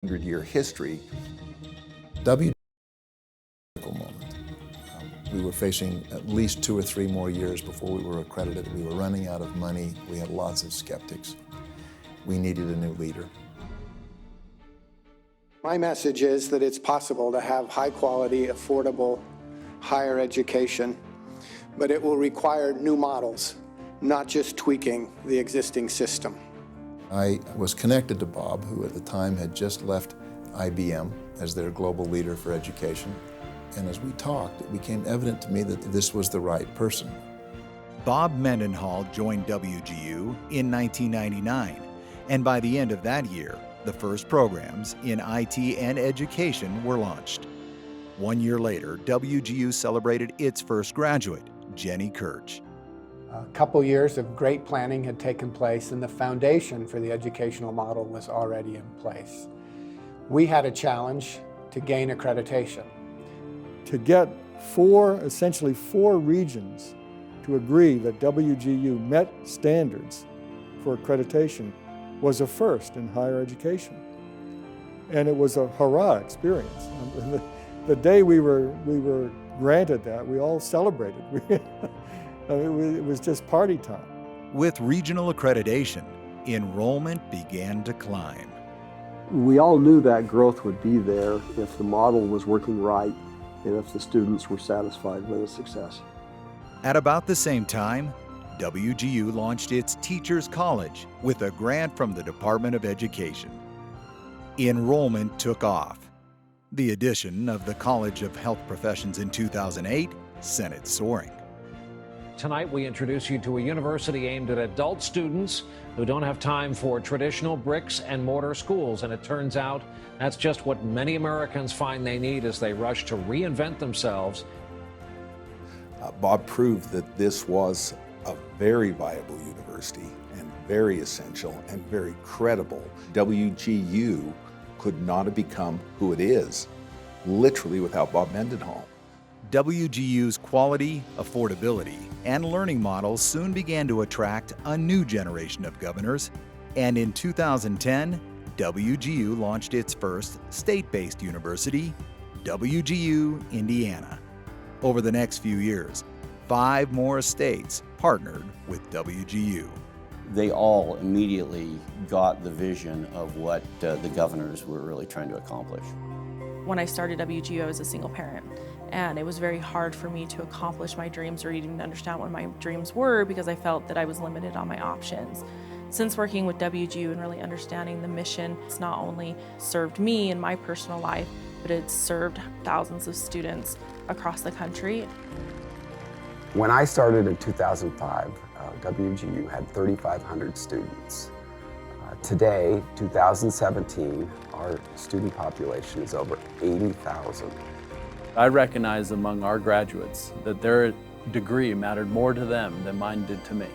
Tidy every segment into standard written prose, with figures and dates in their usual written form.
100-year history. Moment. We were facing at least 2 or 3 more years before we were accredited. We were running out of money. We had lots of skeptics. We needed a new leader. My message is that it's possible to have high-quality, affordable higher education, but it will require new models, not just tweaking the existing system. I was connected to Bob, who at the time had just left IBM as their global leader for education. And as we talked, it became evident to me that this was the right person. Bob Mendenhall joined WGU in 1999, and by the end of that year, the first programs in IT and education were launched. 1 year later, WGU celebrated its first graduate, Jenny Kirch. A couple years of great planning had taken place, and the foundation for the educational model was already in place. We had a challenge to gain accreditation. To get essentially four regions to agree that WGU met standards for accreditation was a first in higher education. And it was a hurrah experience. The day we were granted that, we all celebrated. It was just party time. With regional accreditation, enrollment began to climb. We all knew that growth would be there if the model was working right and if the students were satisfied with its success. At about the same time, WGU launched its Teachers College with a grant from the Department of Education. Enrollment took off. The addition of the College of Health Professions in 2008 sent it soaring. Tonight, we introduce you to a university aimed at adult students who don't have time for traditional bricks and mortar schools. And it turns out that's just what many Americans find they need as they rush to reinvent themselves. Bob proved that this was a very viable university and very essential and very credible. WGU could not have become who it is, literally without Bob Mendenhall. WGU's quality, affordability, and learning models soon began to attract a new generation of governors, and in 2010, WGU launched its first state-based university, WGU Indiana. Over the next few years, 5 more states partnered with WGU. They all immediately got the vision of what the governors were really trying to accomplish. When I started WGU, I was a single parent, and it was very hard for me to accomplish my dreams or even understand what my dreams were because I felt that I was limited on my options. Since working with WGU and really understanding the mission, it's not only served me in my personal life, but it's served thousands of students across the country. When I started in 2005, WGU had 3,500 students. Today, 2017, our student population is over 80,000. I recognize among our graduates that their degree mattered more to them than mine did to me.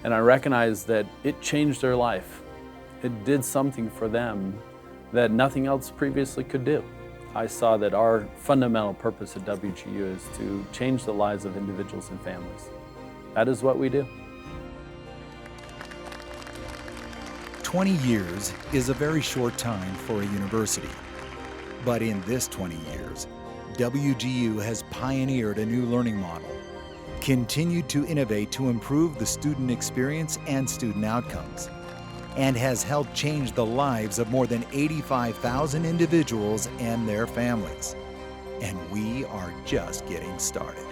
And I recognize that it changed their life. It did something for them that nothing else previously could do. I saw that our fundamental purpose at WGU is to change the lives of individuals and families. That is what we do. 20 years is a very short time for a university. But in this 20 years, WGU has pioneered a new learning model, continued to innovate to improve the student experience and student outcomes, and has helped change the lives of more than 85,000 individuals and their families. And we are just getting started.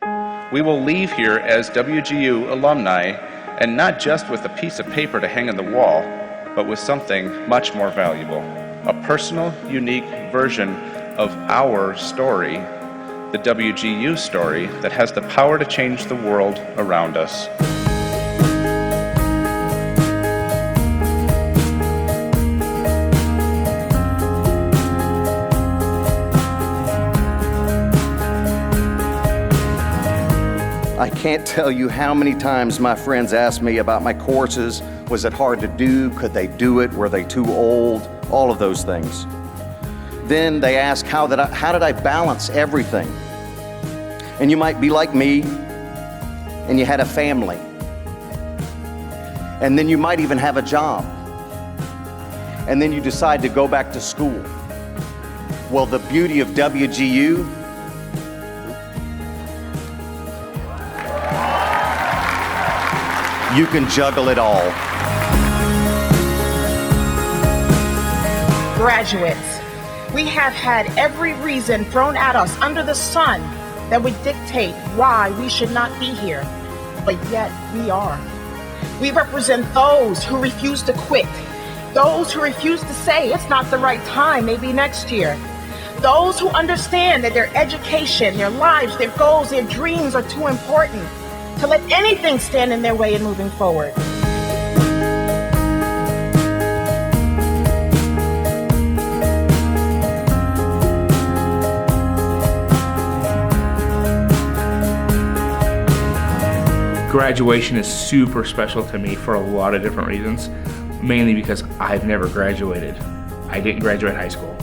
We will leave here as WGU alumni, and not just with a piece of paper to hang on the wall, but with something much more valuable, a personal, unique version of our story, the WGU story that has the power to change the world around us. I can't tell you how many times my friends asked me about my courses. Was it hard to do? Could they do it? Were they too old? All of those things. Then they ask, how did I balance everything? And you might be like me, and you had a family. And then you might even have a job. And then you decide to go back to school. Well, the beauty of WGU, you can juggle it all. Graduates, we have had every reason thrown at us under the sun that would dictate why we should not be here, but yet we are. We represent those who refuse to quit, those who refuse to say it's not the right time, maybe next year, those who understand that their education, their lives, their goals, their dreams are too important to let anything stand in their way in moving forward. Graduation is super special to me for a lot of different reasons, mainly because I've never graduated. I didn't graduate high school.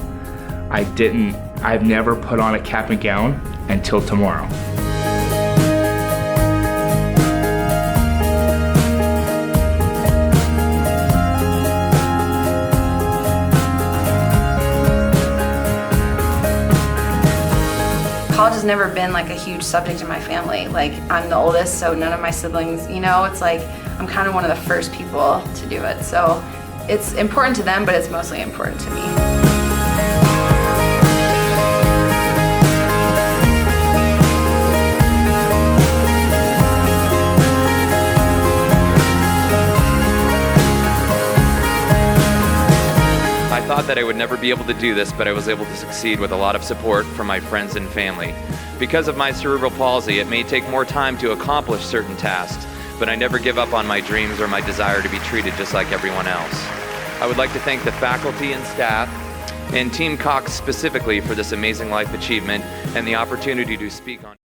I've never put on a cap and gown until tomorrow. College has never been like a huge subject in my family. Like, I'm the oldest, so none of my siblings, you know, it's like I'm kind of one of the first people to do it. So it's important to them, but it's mostly important to me. I thought that I would never be able to do this, but I was able to succeed with a lot of support from my friends and family. Because of my cerebral palsy, it may take more time to accomplish certain tasks, but I never give up on my dreams or my desire to be treated just like everyone else. I would like to thank the faculty and staff, and Team Cox specifically, for this amazing life achievement and the opportunity to speak on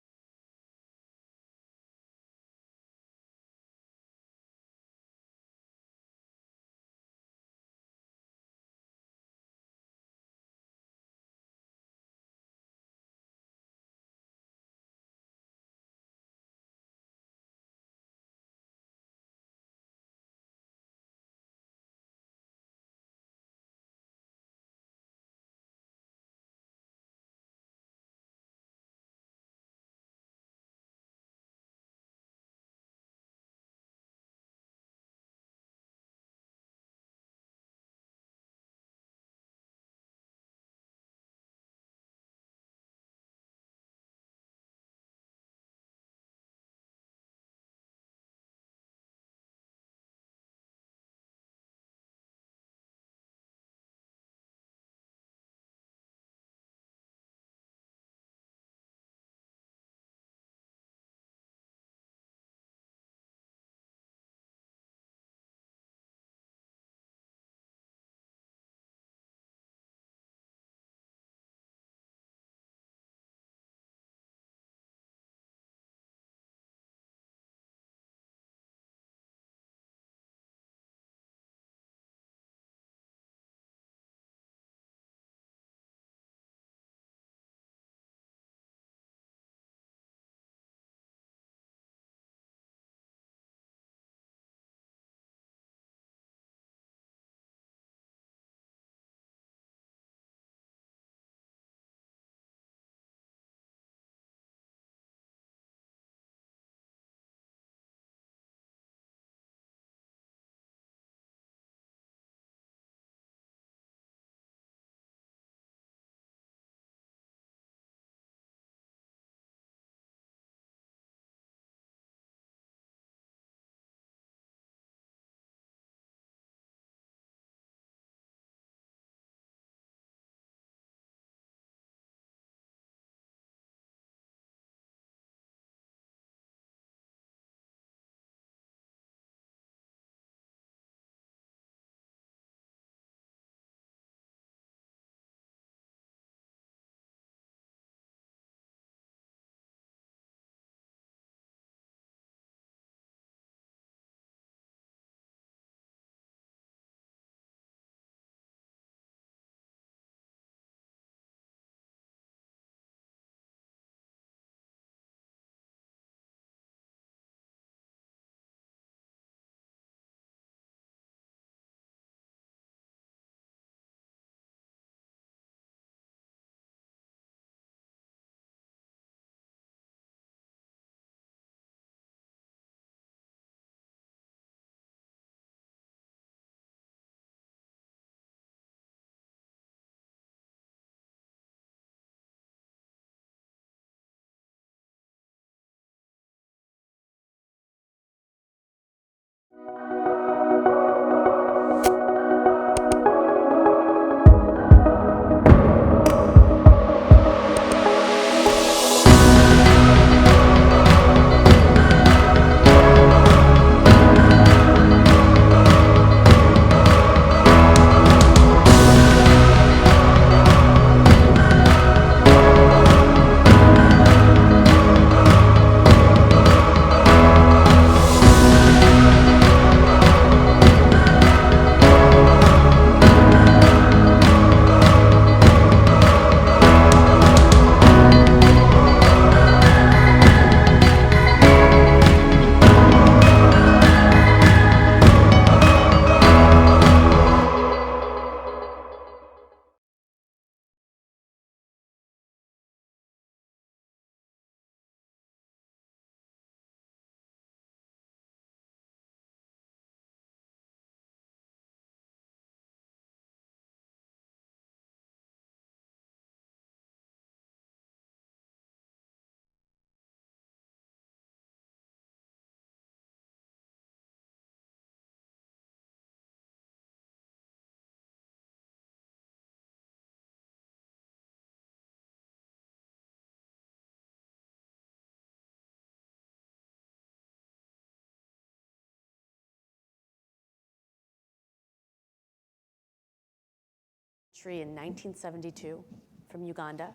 country in 1972 from Uganda.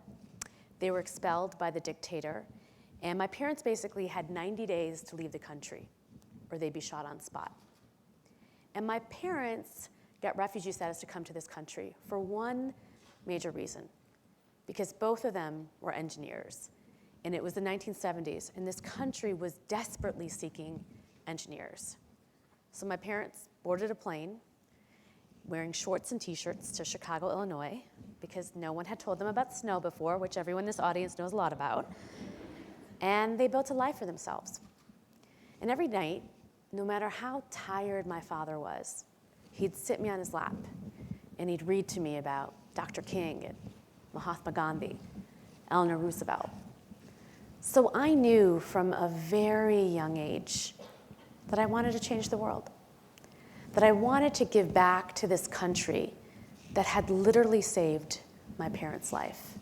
They were expelled by the dictator, and my parents basically had 90 days to leave the country, or they'd be shot on spot. And my parents got refugee status to come to this country for one major reason, because both of them were engineers. And it was the 1970s, and this country was desperately seeking engineers. So my parents boarded a plane wearing shorts and t-shirts to Chicago, Illinois, because no one had told them about snow before, which everyone in this audience knows a lot about. And they built a life for themselves. And every night, no matter how tired my father was, he'd sit me on his lap and he'd read to me about Dr. King and Mahatma Gandhi, Eleanor Roosevelt. So I knew from a very young age that I wanted to change the world, that I wanted to give back to this country that had literally saved my parents' life.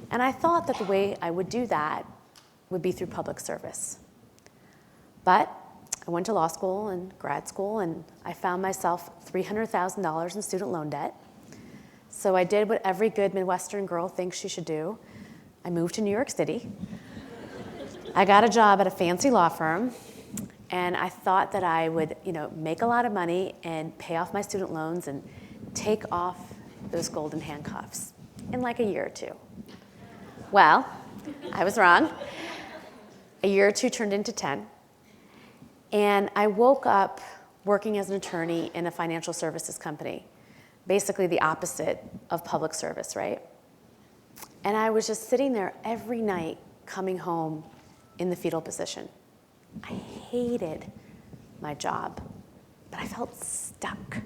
And I thought that the way I would do that would be through public service. But I went to law school and grad school, and I found myself $300,000 in student loan debt. So I did what every good Midwestern girl thinks she should do. I moved to New York City. I got a job at a fancy law firm, and I thought that I would, make a lot of money and pay off my student loans and take off those golden handcuffs in like a year or two. Well, I was wrong. A year or two turned into 10. And I woke up working as an attorney in a financial services company, basically the opposite of public service, right? And I was just sitting there every night coming home in the fetal position. I hated my job, but I felt stuck.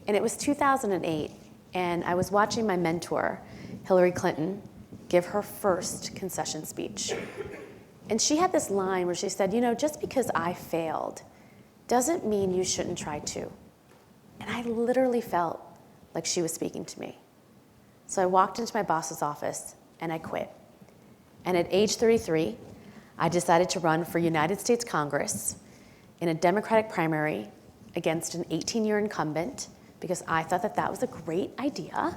And it was 2008, and I was watching my mentor, Hillary Clinton, give her first concession speech. And she had this line where she said, just because I failed doesn't mean you shouldn't try too. And I literally felt like she was speaking to me. So I walked into my boss's office and I quit. And at age 33, I decided to run for United States Congress in a Democratic primary against an 18-year incumbent because I thought that that was a great idea.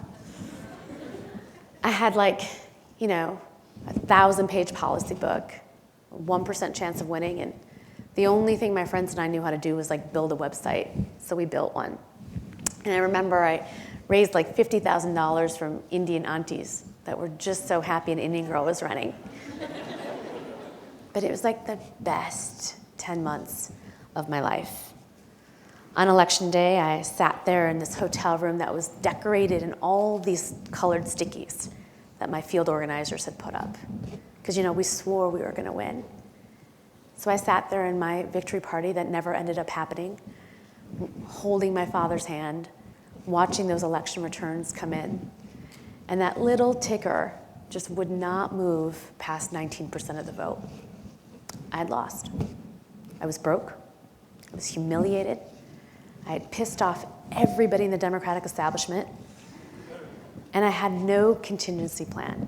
I had a 1,000-page policy book, 1% chance of winning, and the only thing my friends and I knew how to do was build a website, so we built one. And I remember I raised $50,000 from Indian aunties that were just so happy an Indian girl was running. But it was the best 10 months of my life. On election day, I sat there in this hotel room that was decorated in all these colored stickies that my field organizers had put up. Because, we swore we were going to win. So I sat there in my victory party that never ended up happening, holding my father's hand, watching those election returns come in. And that little ticker just would not move past 19% of the vote. I had lost. I was broke. I was humiliated. I had pissed off everybody in the Democratic establishment. And I had no contingency plan.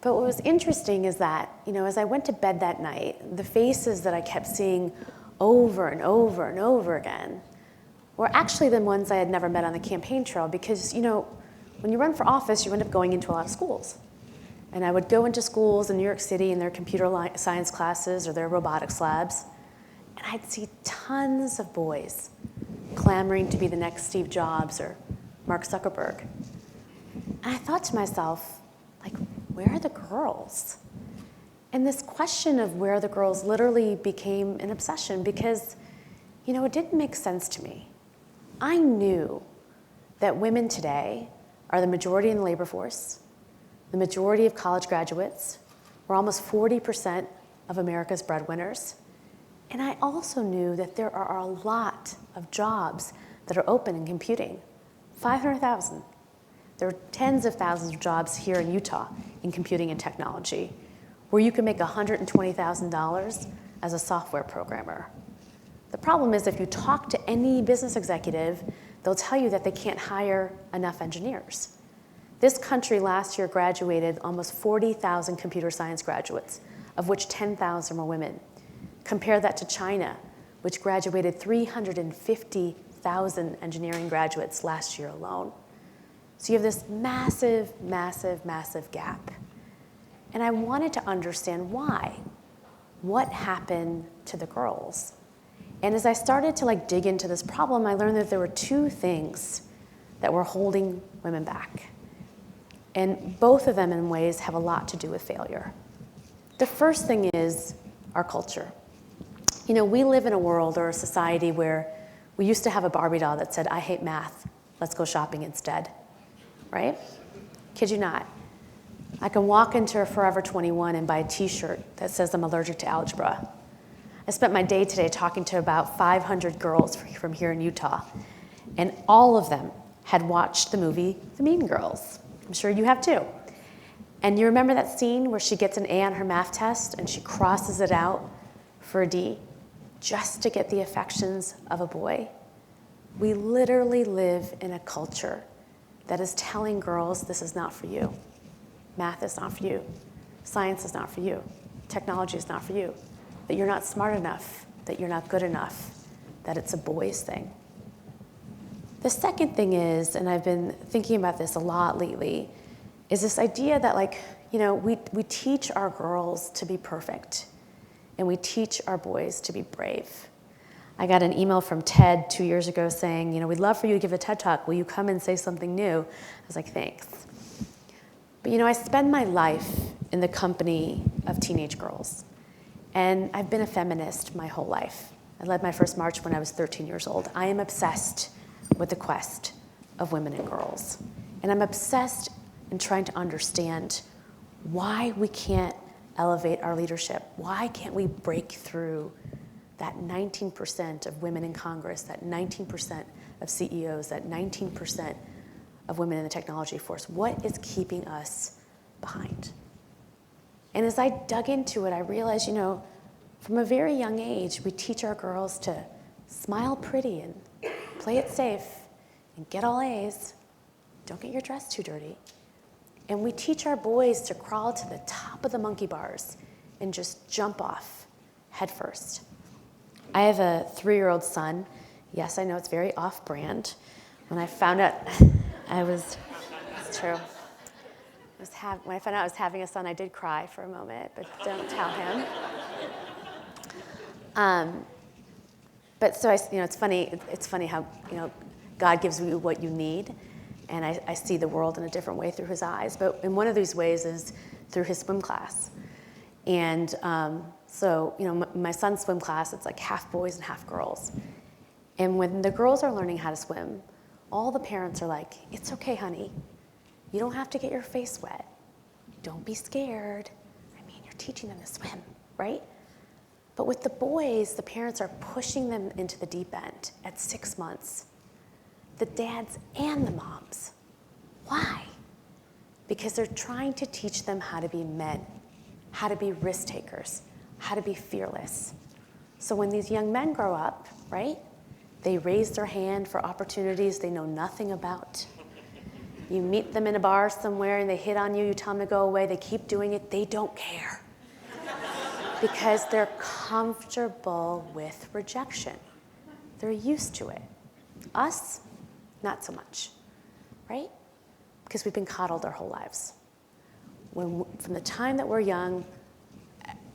But what was interesting is that, as I went to bed that night, the faces that I kept seeing over and over and over again were actually the ones I had never met on the campaign trail because, when you run for office, you end up going into a lot of schools. And I would go into schools in New York City in their computer science classes or their robotics labs, and I'd see tons of boys clamoring to be the next Steve Jobs or Mark Zuckerberg. And I thought to myself, where are the girls? And this question of where are the girls literally became an obsession because, it didn't make sense to me. I knew that women today are the majority in the labor force, the majority of college graduates. We're almost 40% of America's breadwinners. And I also knew that there are a lot of jobs that are open in computing, 500,000. There are tens of thousands of jobs here in Utah in computing and technology, where you can make $120,000 as a software programmer. The problem is if you talk to any business executive, they'll tell you that they can't hire enough engineers. This country last year graduated almost 40,000 computer science graduates, of which 10,000 were women. Compare that to China, which graduated 350,000 engineering graduates last year alone. So you have this massive, massive, massive gap. And I wanted to understand why. What happened to the girls? And as I started to dig into this problem, I learned that there were two things that were holding women back. And both of them in ways have a lot to do with failure. The first thing is our culture. You know, we live in a world or a society where we used to have a Barbie doll that said, "I hate math, let's go shopping instead," right? Kid you not. I can walk into a Forever 21 and buy a t-shirt that says I'm allergic to algebra. I spent my day today talking to about 500 girls from here in Utah, and all of them had watched the movie The Mean Girls. I'm sure you have too. And you remember that scene where she gets an A on her math test and she crosses it out for a D just to get the affections of a boy? We literally live in a culture that is telling girls this is not for you. Math is not for you. Science is not for you. Technology is not for you. That you're not smart enough, that you're not good enough, that it's a boys thing. The second thing is, and I've been thinking about this a lot lately, is this idea that we teach our girls to be perfect and we teach our boys to be brave. I got an email from TED 2 years ago saying, we'd love for you to give a TED Talk. Will you come and say something new? I was like, thanks. But I spend my life in the company of teenage girls. And I've been a feminist my whole life. I led my first march when I was 13 years old. I am obsessed with the quest of women and girls. And I'm obsessed in trying to understand why we can't elevate our leadership. Why can't we break through that 19% of women in Congress, that 19% of CEOs, that 19% of women in the technology force? What is keeping us behind? And as I dug into it, I realized, from a very young age, we teach our girls to smile pretty and play it safe and get all A's. Don't get your dress too dirty. And we teach our boys to crawl to the top of the monkey bars and just jump off head first. I have a 3-year-old son. Yes, I know it's very off-brand. When I found out it's true. When I found out I was having a son, I did cry for a moment, but don't tell him. But so it's funny. It's funny how God gives you what you need, and I see the world in a different way through his eyes. But in one of these ways is through his swim class, and so my son's swim class, it's like half boys and half girls, and when the girls are learning how to swim, all the parents are like, "It's okay, honey. You don't have to get your face wet. Don't be scared. You're teaching them to swim, right?" But with the boys, the parents are pushing them into the deep end at 6 months. The dads and the moms. Why? Because they're trying to teach them how to be men, how to be risk takers, how to be fearless. So when these young men grow up, right, they raise their hand for opportunities they know nothing about. You meet them in a bar somewhere and they hit on you, you tell them to go away, they keep doing it, they don't care. Because they're comfortable with rejection. They're used to it. Us, not so much, right? Because we've been coddled our whole lives. From the time that we're young,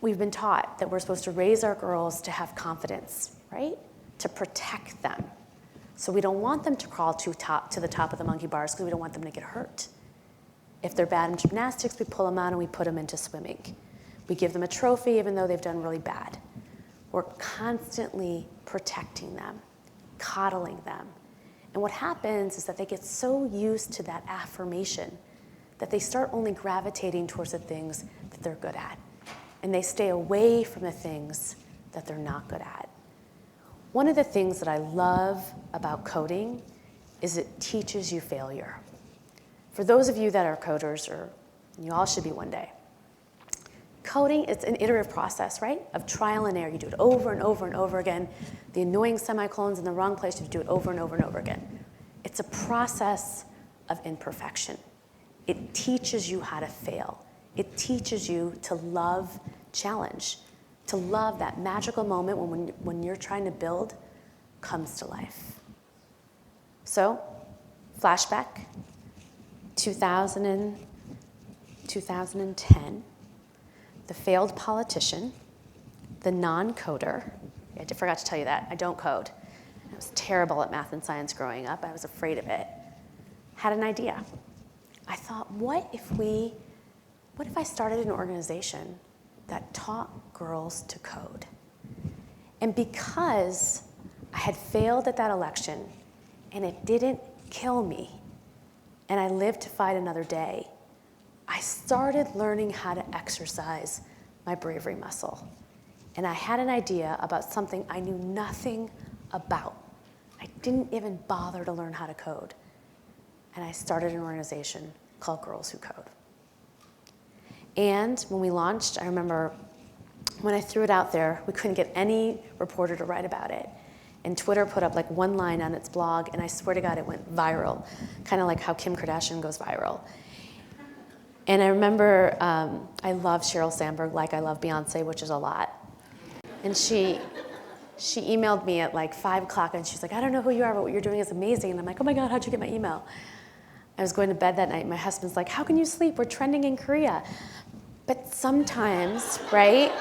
we've been taught that we're supposed to raise our girls to have confidence, right? To protect them. So we don't want them to crawl to the top of the monkey bars because we don't want them to get hurt. If they're bad in gymnastics, we pull them out and we put them into swimming. We give them a trophy even though they've done really bad. We're constantly protecting them, coddling them. And what happens is that they get so used to that affirmation that they start only gravitating towards the things that they're good at. And they stay away from the things that they're not good at. One of the things that I love about coding is it teaches you failure. For those of you that are coders, or you all should be one day, coding is an iterative process, right? Of trial and error. You do it over and over and over again. The annoying semicolons in the wrong place, you do it over and over and over again. It's a process of imperfection. It teaches you how to fail. It teaches you to love challenge, to love that magical moment when you're trying to build comes to life. So, flashback. 2010, the failed politician, the non-coder, I forgot to tell you that, I don't code. I was terrible at math and science growing up, I was afraid of it, had an idea. I thought, what if I started an organization that taught girls to code? And because I had failed at that election and it didn't kill me, and I lived to fight another day, I started learning how to exercise my bravery muscle. And I had an idea about something I knew nothing about. I didn't even bother to learn how to code. And I started an organization called Girls Who Code. And when we launched, I remember when I threw it out there, we couldn't get any reporter to write about it. And Twitter put up like one line on its blog, and I swear to God, it went viral, kind of like how Kim Kardashian goes viral. And I remember I love Sheryl Sandberg like I love Beyonce, which is a lot. And she emailed me at like 5 o'clock, and she's like, I don't know who you are, but what you're doing is amazing. And I'm like, oh my God, how'd you get my email? I was going to bed that night, and my husband's like, how can you sleep? We're trending in Korea. But sometimes, right?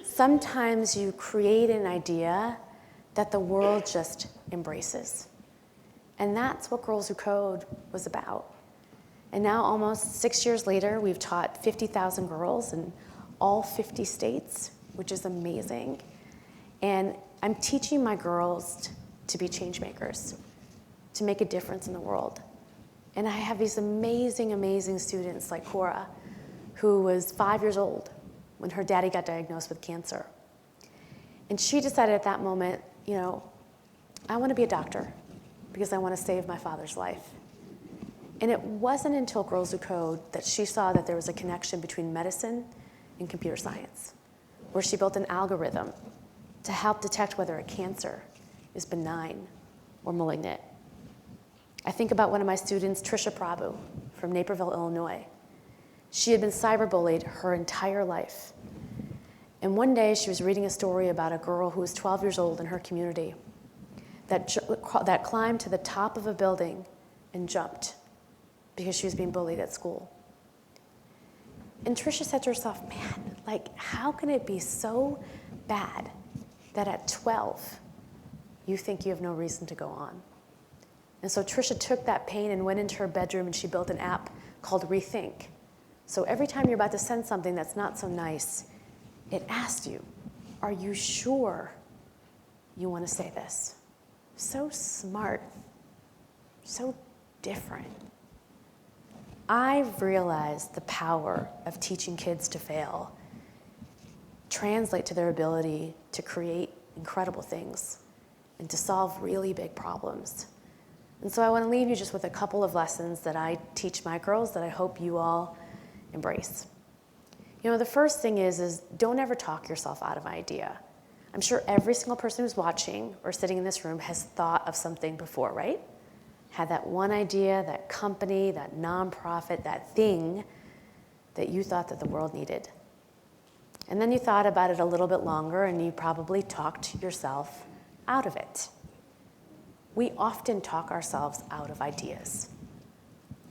Sometimes you create an idea that the world just embraces. And that's what Girls Who Code was about. And now, almost 6 years later, we've taught 50,000 girls in all 50 states, which is amazing. And I'm teaching my girls to be change makers, to make a difference in the world. And I have these amazing, amazing students like Cora, who was 5 years old when her daddy got diagnosed with cancer. And she decided at that moment, you know, I want to be a doctor because I want to save my father's life. And it wasn't until Girls Who Code that she saw that there was a connection between medicine and computer science, where she built an algorithm to help detect whether a cancer is benign or malignant. I think about one of my students, Trisha Prabhu from Naperville, Illinois. She had been cyberbullied her entire life. And one day she was reading a story about a girl who was 12 years old in her community that climbed to the top of a building and jumped because she was being bullied at school. And Trisha said to herself, man, like, how can it be so bad that at 12 you think you have no reason to go on? And so Trisha took that pain and went into her bedroom, and she built an app called Rethink. So every time you're about to send something that's not so nice, it asks you, are you sure you want to say this? So smart, so different. I've realized the power of teaching kids to fail translate to their ability to create incredible things and to solve really big problems. And so I want to leave you just with a couple of lessons that I teach my girls that I hope you all embrace. You know, the first thing is don't ever talk yourself out of an idea. I'm sure every single person who's watching or sitting in this room has thought of something before, right? Had that one idea, that company, that nonprofit, that thing that you thought that the world needed. And then you thought about it a little bit longer, and you probably talked yourself out of it. We often talk ourselves out of ideas.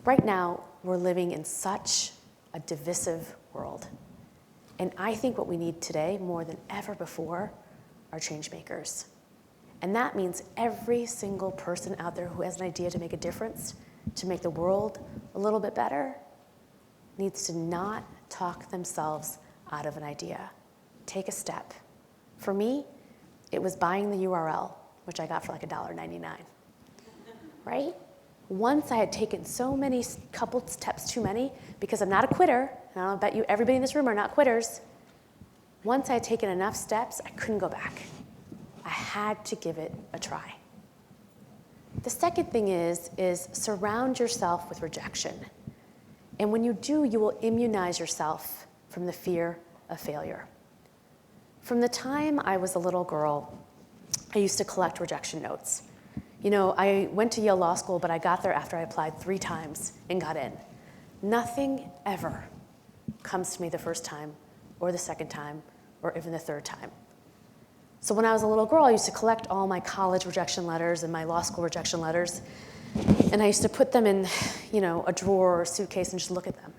Right now, we're living in such a divisive world. And I think what we need today, more than ever before, are change makers. And that means every single person out there who has an idea to make a difference, to make the world a little bit better, needs to not talk themselves out of an idea. Take a step. For me, it was buying the URL, which I got for like $1.99, right? Once I had taken so many, couple steps too many, because I'm not a quitter, and I'll bet you everybody in this room are not quitters. Once I had taken enough steps, I couldn't go back. I had to give it a try. The second thing is surround yourself with rejection. And when you do, you will immunize yourself from the fear of failure. From the time I was a little girl, I used to collect rejection notes. You know, I went to Yale Law School, but I got there after I applied 3 times and got in. Nothing ever comes to me the first time, or the second time, or even the third time. So when I was a little girl, I used to collect all my college rejection letters and my law school rejection letters. And I used to put them in, a drawer or a suitcase and just look at them.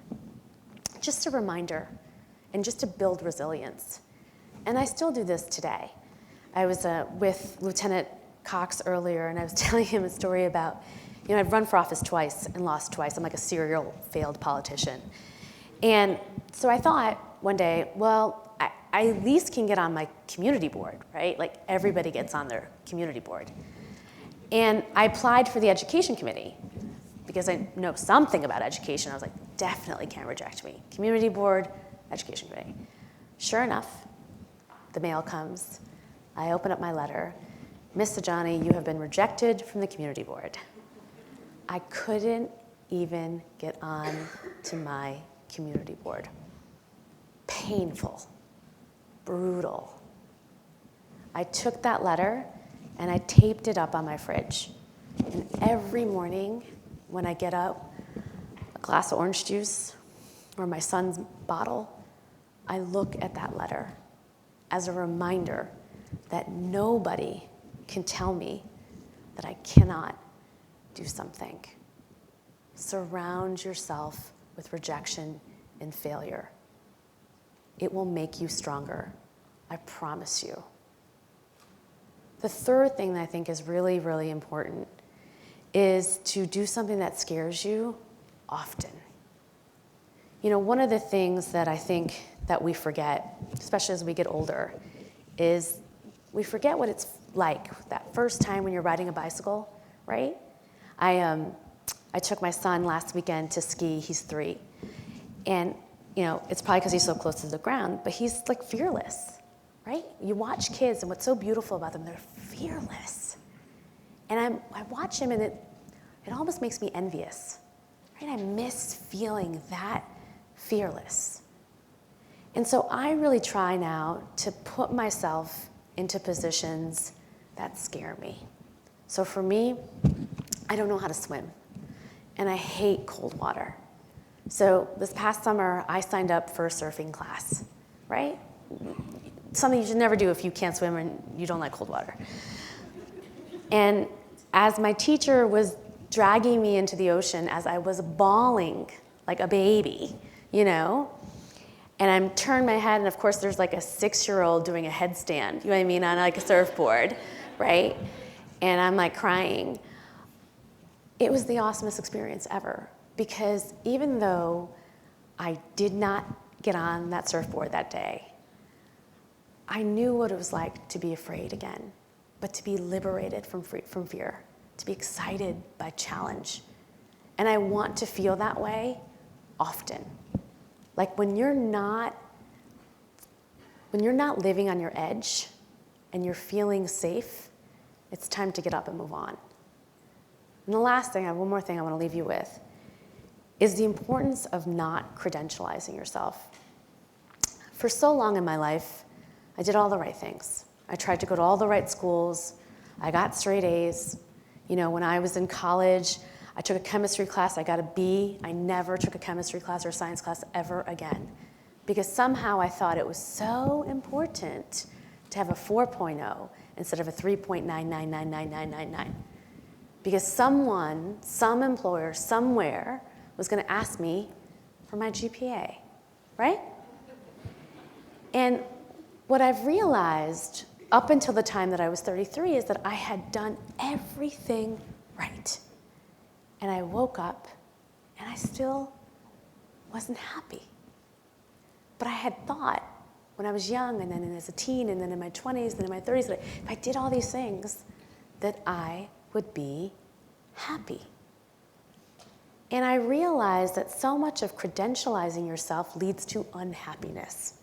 Just a reminder and just to build resilience. And I still do this today. I was with Lieutenant Cox earlier, and I was telling him a story about, I've run for office twice and lost twice. I'm like a serial failed politician. And so I thought one day, well, I at least can get on my community board, right? Like everybody gets on their community board. And I applied for the education committee because I know something about education. I was like, definitely can't reject me. Community board, education committee. Sure enough, the mail comes. I open up my letter. Miss Sajani, you have been rejected from the community board. I couldn't even get on to my community board. Painful, brutal. I took that letter and I taped it up on my fridge. And every morning when I get up, a glass of orange juice or my son's bottle, I look at that letter as a reminder that nobody can tell me that I cannot do something. Surround yourself with rejection and failure. It will make you stronger. I promise you. The third thing that I think is really, really important is to do something that scares you often. One of the things that I think that we forget, especially as we get older, is we forget what it's like that first time when you're riding a bicycle, right? I took my son last weekend to ski. He's 3. And, it's probably because he's so close to the ground, but he's like fearless, right? You watch kids, and what's so beautiful about them, they're fearless. And I watch him, and it almost makes me envious, right? I miss feeling that fearless. And so I really try now to put myself into positions that scare me. So for me, I don't know how to swim, and I hate cold water. So this past summer, I signed up for a surfing class, right? Something you should never do if you can't swim and you don't like cold water. And as my teacher was dragging me into the ocean, as I was bawling like a baby, and I'm turned my head, and of course there's like a 6-year-old doing a headstand, you know what I mean, on like a surfboard, right? And I'm like crying. It was the awesomest experience ever, because even though I did not get on that surfboard that day, I knew what it was like to be afraid again, but to be liberated from fear, to be excited by challenge. And I want to feel that way often. Like when you're not living on your edge and you're feeling safe, it's time to get up and move on. And the last thing, I have one more thing I want to leave you with, is the importance of not credentializing yourself. For so long in my life, I did all the right things. I tried to go to all the right schools. I got straight A's. When I was in college, I took a chemistry class, I got a B. I never took a chemistry class or a science class ever again, because somehow I thought it was so important to have a 4.0 instead of a 3.9999999. Because someone, some employer, somewhere, was going to ask me for my GPA, right? And what I've realized up until the time that I was 33 is that I had done everything right. And I woke up and I still wasn't happy. But I had thought when I was young, and then as a teen, and then in my 20s, and then in my 30s, that if I did all these things, that I would be happy. And I realized that so much of credentializing yourself leads to unhappiness.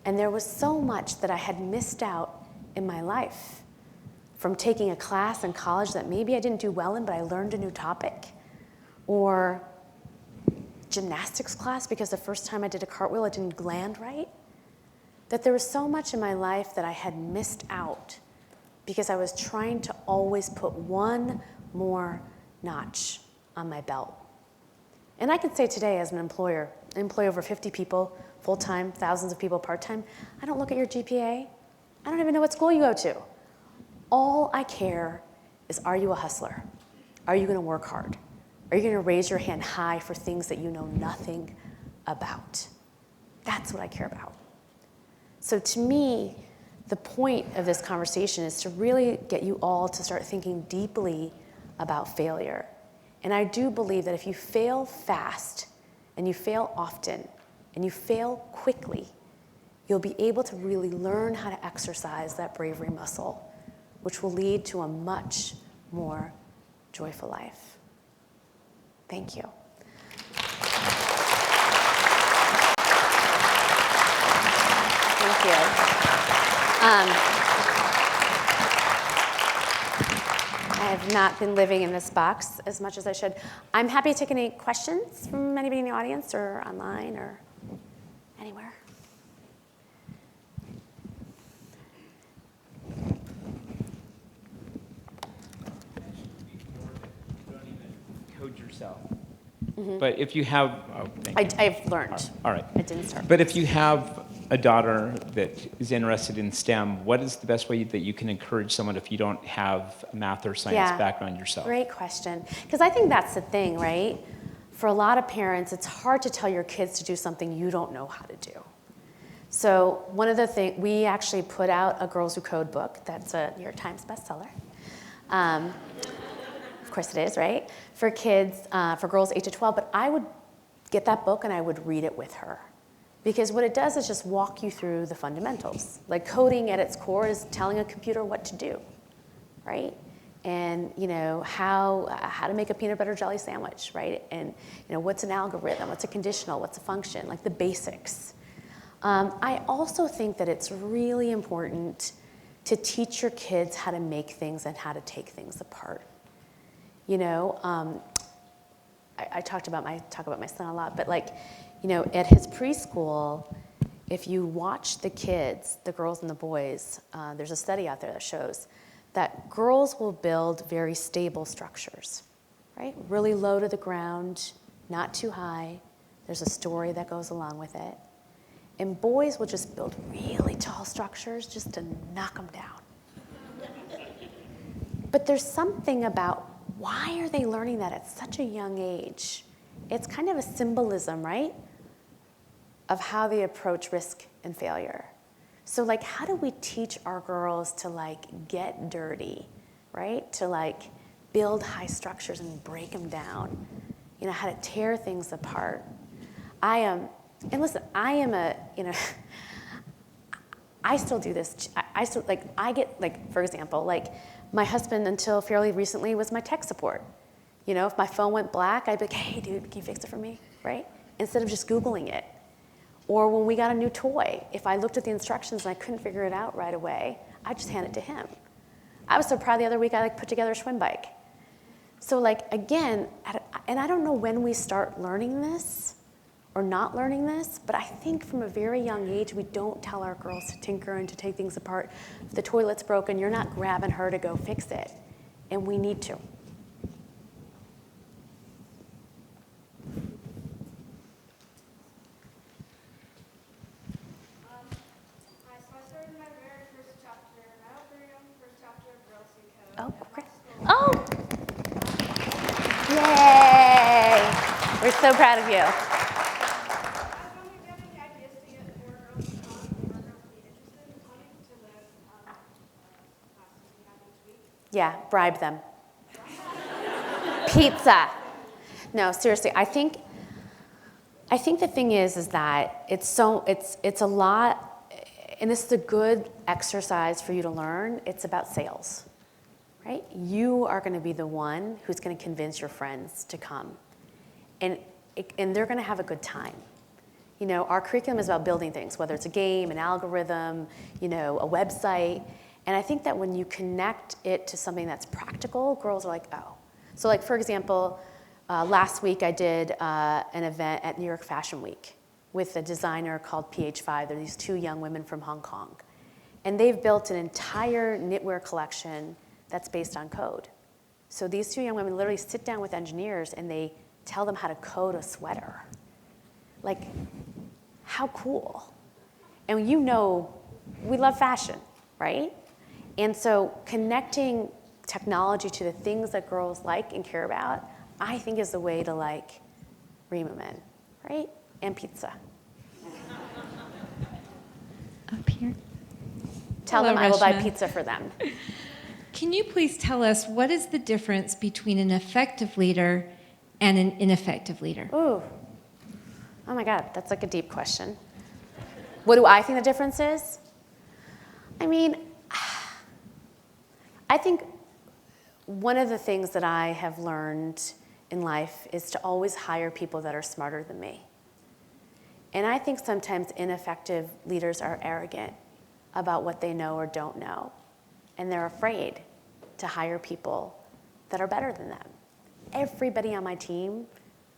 And there was so much that I had missed out in my life, from taking a class in college that maybe I didn't do well in, but I learned a new topic, or gymnastics class because the first time I did a cartwheel, it didn't land right. That there was so much in my life that I had missed out because I was trying to always put one more notch on my belt. And I can say today, as an employer, I employ over 50 people full-time, thousands of people part-time. I don't look at your GPA. I don't even know what school you go to. All I care is, are you a hustler? Are you going to work hard? Are you going to raise your hand high for things that you know nothing about? That's what I care about. So to me, the point of this conversation is to really get you all to start thinking deeply about failure. And I do believe that if you fail fast, and you fail often, and you fail quickly, you'll be able to really learn how to exercise that bravery muscle, which will lead to a much more joyful life. Thank you. Thank you. I have not been living in this box as much as I should. I'm happy to take any questions from anybody in the audience or online or anywhere. Code yourself. Mm-hmm. But if you have, I've learned. All right. I didn't start. But if you have a daughter that is interested in STEM, what is the best way that you can encourage someone if you don't have a math or science background yourself? Great question. Because I think that's the thing, right? For a lot of parents, it's hard to tell your kids to do something you don't know how to do. So one of the things, we actually put out a Girls Who Code book. That's a New York Times bestseller. Of course it is, right? For kids, for girls 8 to 12. But I would get that book and I would read it with her. Because what it does is just walk you through the fundamentals. Like coding at its core is telling a computer what to do, right? And how to make a peanut butter jelly sandwich, right? And what's an algorithm, what's a conditional, what's a function, like the basics. I also think that it's really important to teach your kids how to make things and how to take things apart. I talk about my son a lot, but at his preschool, if you watch the kids, the girls and the boys, there's a study out there that shows that girls will build very stable structures, right? Really low to the ground, not too high. There's a story that goes along with it. And boys will just build really tall structures just to knock them down. But there's something about why are they learning that at such a young age? It's kind of a symbolism, right? Of how they approach risk and failure. So how do we teach our girls to get dirty, right? To build high structures and break them down, how to tear things apart. And listen, I am I still do this. I still, I get, for example, my husband until fairly recently was my tech support. If my phone went black, I'd be like, hey dude, can you fix it for me, right? Instead of just Googling it. Or when we got a new toy, if I looked at the instructions and I couldn't figure it out right away, I'd just hand it to him. I was so proud the other week I put together a swim bike. So again, and I don't know when we start learning this or not learning this, but I think from a very young age, we don't tell our girls to tinker and to take things apart. If the toilet's broken, you're not grabbing her to go fix it. And we need to. Oh, great. Oh! Yay! We're so proud of you. Yeah, bribe them. Pizza. No, seriously, I think the thing is that it's a lot, and this is a good exercise for you to learn. It's about sales. Right? You are going to be the one who's going to convince your friends to come. And they're going to have a good time. Our curriculum is about building things, whether it's a game, an algorithm, a website. And I think that when you connect it to something that's practical, girls are like, oh. So for example, last week I did an event at New York Fashion Week with a designer called PH5. They're these 2 young women from Hong Kong. And they've built an entire knitwear collection that's based on code. So these 2 young women literally sit down with engineers and they tell them how to code a sweater. How cool. And we love fashion, right? And so connecting technology to the things that girls like and care about, I think is the way to like ream them in, right? And pizza. Up here. Tell Hello, them I will buy Reshma. pizza for them. Can you please tell us what is the difference between an effective leader and an ineffective leader? Ooh. Oh my God, that's like a deep question. What do I think the difference is? I mean, I think one of the things that I have learned in life is to always hire people that are smarter than me. And I think sometimes ineffective leaders are arrogant about what they know or don't know. And they're afraid to hire people that are better than them. Everybody on my team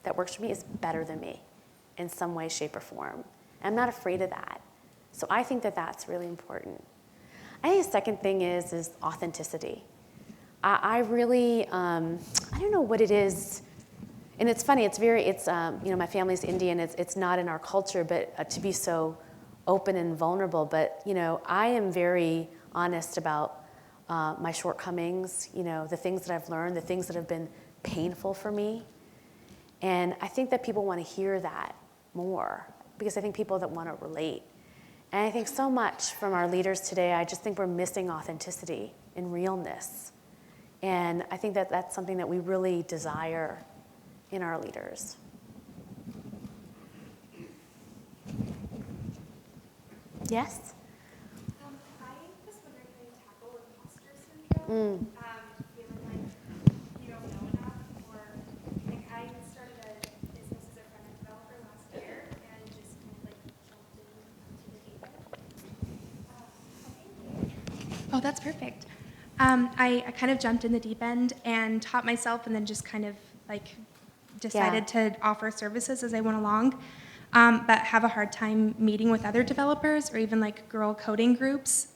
that works for me is better than me in some way, shape, or form. And I'm not afraid of that. So I think that that's really important. I think the second thing is authenticity. I really, I don't know what it is. And it's funny, my family's Indian, it's not in our culture, but to be so open and vulnerable. But, I am very honest about my shortcomings, the things that I've learned, the things that have been painful for me. And I think that people want to hear that more because I think people that want to relate. And I think so much from our leaders today, I just think we're missing authenticity and realness. And I think that that's something that we really desire in our leaders. Yes? I was wondering how you tackle imposter syndrome. Feeling like you don't know enough, or like I started a business as a front-end developer last year and just kind of like jumped into the deep end. Oh, that's perfect. I kind of jumped in the deep end and taught myself, and then just kind of like decided to offer services as I went along. But have a hard time meeting with other developers or even like girl coding groups,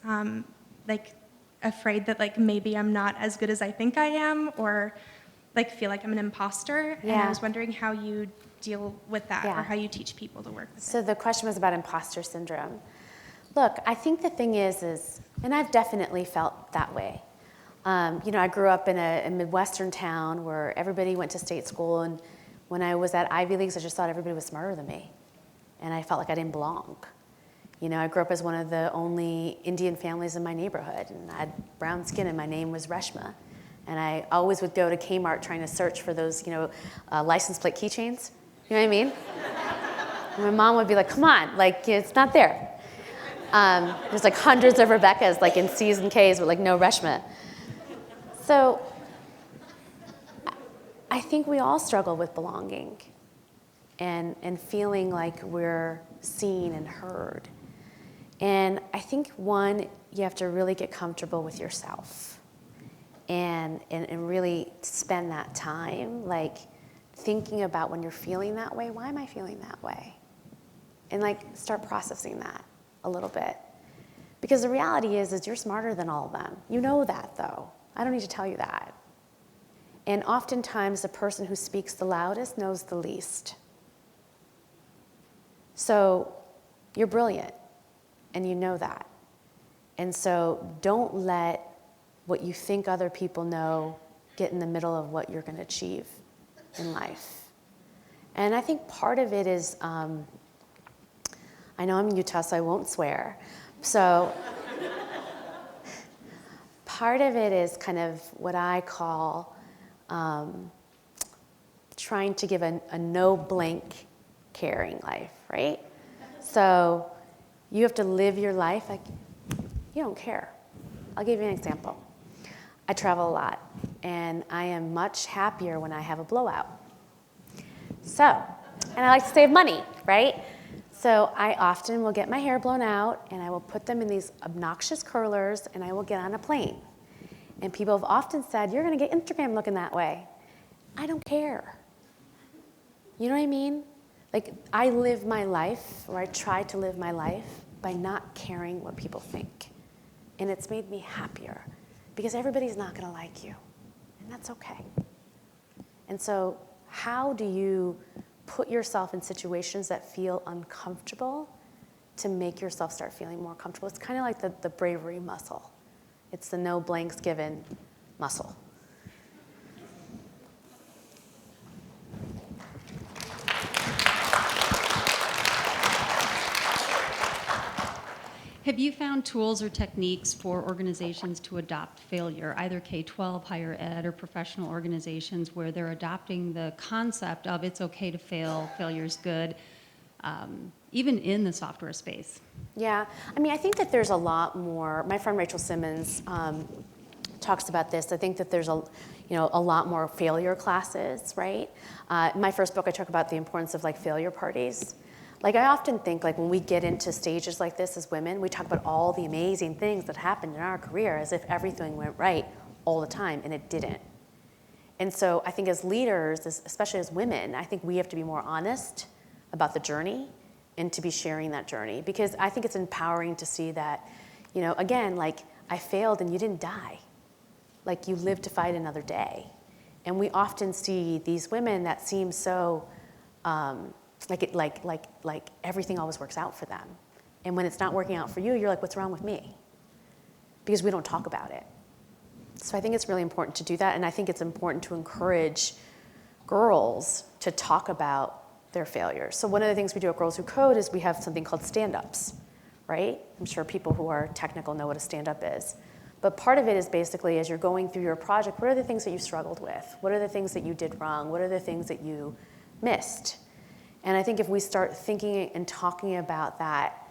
like afraid that like maybe I'm not as good as I think I am, or like feel like I'm an imposter. And I was wondering how you deal with that or how you teach people to work with it. So the question was about imposter syndrome. Look, I think the thing is, and I've definitely felt that way. I grew up in a Midwestern town where everybody went to state school, and when I was at Ivy Leagues, I just thought everybody was smarter than me. And I felt like I didn't belong. I grew up as one of the only Indian families in my neighborhood, and I had brown skin, and my name was Reshma. And I always would go to Kmart trying to search for those, license plate keychains. You know what I mean? And my mom would be like, come on, like, it's not there. There's like hundreds of Rebeccas, like in C's and K's, but like no Reshma. So I think we all struggle with belonging and feeling like we're seen and heard. And I think, one, you have to really get comfortable with yourself and really spend that time, like, thinking about when you're feeling that way, why am I feeling that way? And, like, start processing that a little bit. Because the reality is you're smarter than all of them. You know that, though. I don't need to tell you that. And oftentimes, the person who speaks the loudest knows the least. So you're brilliant, and you know that. And so don't let what you think other people know get in the middle of what you're going to achieve in life. And I think part of it is, I know I'm in Utah, so I won't swear. So part of it is kind of what I call trying to give a no-blank caring life, right? So you have to live your life like you don't care. I'll give you an example. I travel a lot, and I am much happier when I have a blowout. So, and I like to save money, right? So I often will get my hair blown out, and I will put them in these obnoxious curlers, and I will get on a plane. And people have often said, you're going to get Instagram looking that way. I don't care. You know what I mean? Like, I live my life, or I try to live my life, by not caring what people think. And it's made me happier, because everybody's not going to like you, and that's okay. And so how do you put yourself in situations that feel uncomfortable to make yourself start feeling more comfortable? It's kind of like the bravery muscle. It's the no blanks given muscle. Have you found tools or techniques for organizations to adopt failure, either K-12, higher ed, or professional organizations, where they're adopting the concept of it's okay to fail, failure's good, even in the software space? Yeah, I mean, I think that there's a lot more. My friend Rachel Simmons talks about this. I think that there's a lot more failure classes, right? My first book, I talk about the importance of like failure parties. Like I often think like when we get into stages like this as women, we talk about all the amazing things that happened in our career as if everything went right all the time, and it didn't. And so I think as leaders, especially as women, I think we have to be more honest about the journey and to be sharing that journey, because I think it's empowering to see that, again, like I failed and you didn't die. Like you lived to fight another day. And we often see these women that seem so, like everything always works out for them. And when it's not working out for you, you're like, what's wrong with me? Because we don't talk about it. So I think it's really important to do that. And I think it's important to encourage girls to talk about their failures. So one of the things we do at Girls Who Code is we have something called stand-ups, right? I'm sure people who are technical know what a stand-up is. But part of it is basically as you're going through your project, what are the things that you struggled with? What are the things that you did wrong? What are the things that you missed? And I think if we start thinking and talking about that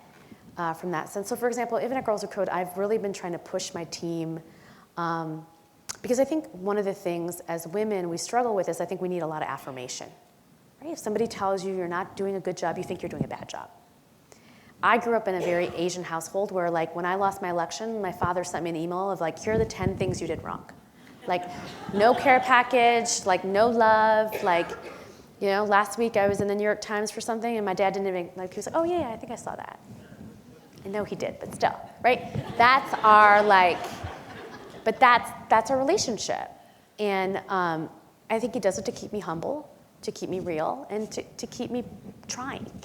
from that sense. So for example, even at Girls Who Code, I've really been trying to push my team because I think one of the things as women we struggle with is I think we need a lot of affirmation. Right? If somebody tells you you're not doing a good job, you think you're doing a bad job. I grew up in a very Asian household where like when I lost my election, my father sent me an email of like, here are the 10 things you did wrong. Like no care package, like no love, like, last week I was in the New York Times for something and my dad didn't even, like, he was like, oh yeah, I think I saw that. I know he did, but still, right? That's our but that's our relationship. And I think he does it to keep me humble, to keep me real, and to keep me trying.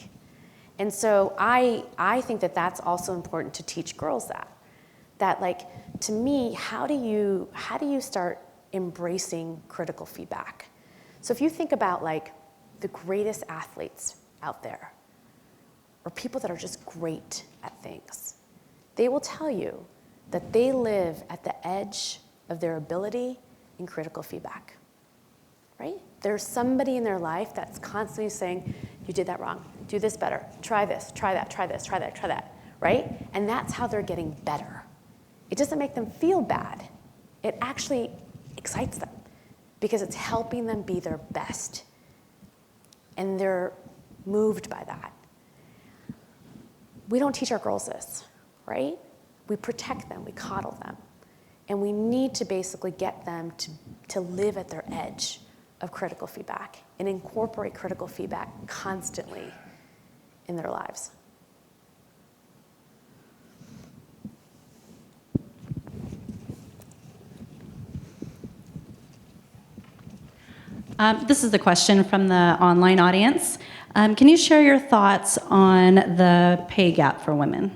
And so I think that that's also important to teach girls that like, to me, how do you start embracing critical feedback? So if you think about like the greatest athletes out there, or people that are just great at things, they will tell you that they live at the edge of their ability in critical feedback, right? There's somebody in their life that's constantly saying, you did that wrong, do this better, try this, try that, try this, try that, try that, right? And that's how they're getting better. It doesn't make them feel bad. It actually excites them because it's helping them be their best. And they're moved by that. We don't teach our girls this, right? We protect them, we coddle them. And we need to basically get them to live at their edge of critical feedback and incorporate critical feedback constantly in their lives. This is the question from the online audience. Can you share your thoughts on the pay gap for women?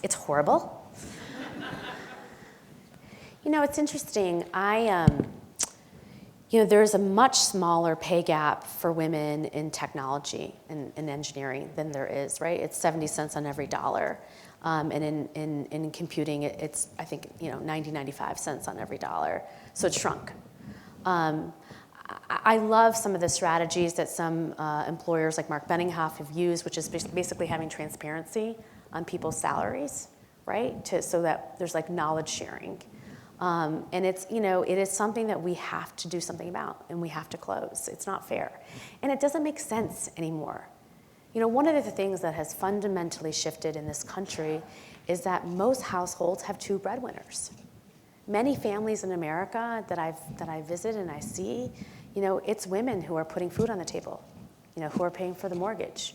It's horrible. It's interesting. There's a much smaller pay gap for women in technology and engineering than there is, right? It's 70 cents on every dollar. And in computing, it's, I think, 90, 95 cents on every dollar. So it's shrunk. I love some of the strategies that some employers like Mark Benninghoff have used, which is basically having transparency on people's salaries, right? So that there's like knowledge sharing. And it's, it is something that we have to do something about and we have to close. It's not fair. And it doesn't make sense anymore. One of the things that has fundamentally shifted in this country is that most households have two breadwinners. Many families in America that I visit and I see, it's women who are putting food on the table, who are paying for the mortgage,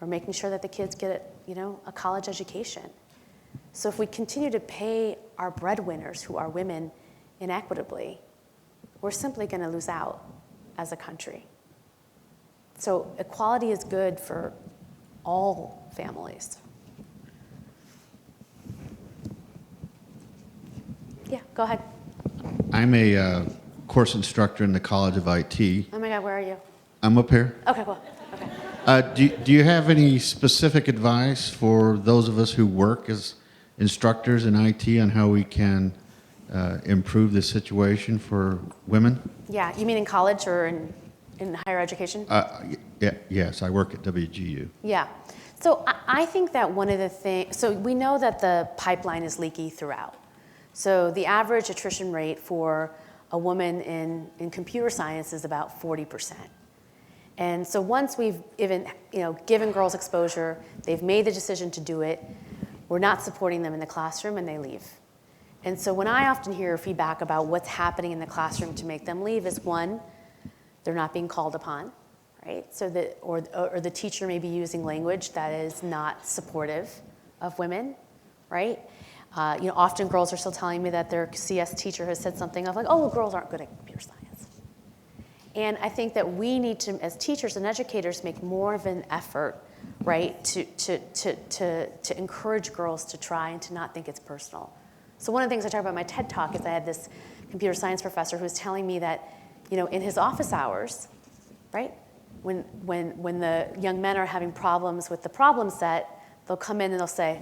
or making sure that the kids get a college education. So if we continue to pay our breadwinners, who are women, inequitably, we're simply going to lose out as a country. So equality is good for all families. Yeah, go ahead. I'm a course instructor in the College of IT. Oh my God, where are you? I'm up here. Okay, cool. Okay. Do you have any specific advice for those of us who work as instructors in IT on how we can improve the situation for women? Yeah, you mean in college or in higher education? Yes, I work at WGU. Yeah. So I think that one of the things, so we know that the pipeline is leaky throughout. So the average attrition rate for a woman in computer science is about 40%. And so once we've given girls exposure, they've made the decision to do it, we're not supporting them in the classroom and they leave. And so when I often hear feedback about what's happening in the classroom to make them leave is one, they're not being called upon, right? So that, or the teacher may be using language that is not supportive of women, right? Often girls are still telling me that their CS teacher has said something of like, oh, well, girls aren't good at computer science. And I think that we need to, as teachers and educators, make more of an effort, right, to encourage girls to try and to not think it's personal. So one of the things I talk about in my TED Talk is I had this computer science professor who was telling me that, in his office hours, right, when the young men are having problems with the problem set, they'll come in and they'll say,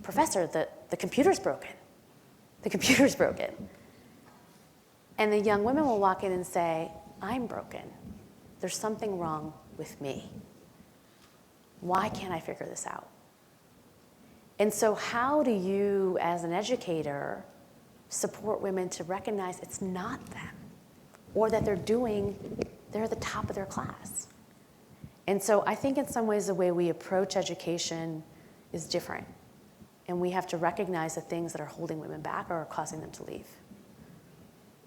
Professor, the computer's broken. The computer's broken. And the young women will walk in and say, I'm broken. There's something wrong with me. Why can't I figure this out? And so how do you, as an educator, support women to recognize it's not them, or that they're at the top of their class? And so I think in some ways the way we approach education is different. And we have to recognize the things that are holding women back or are causing them to leave.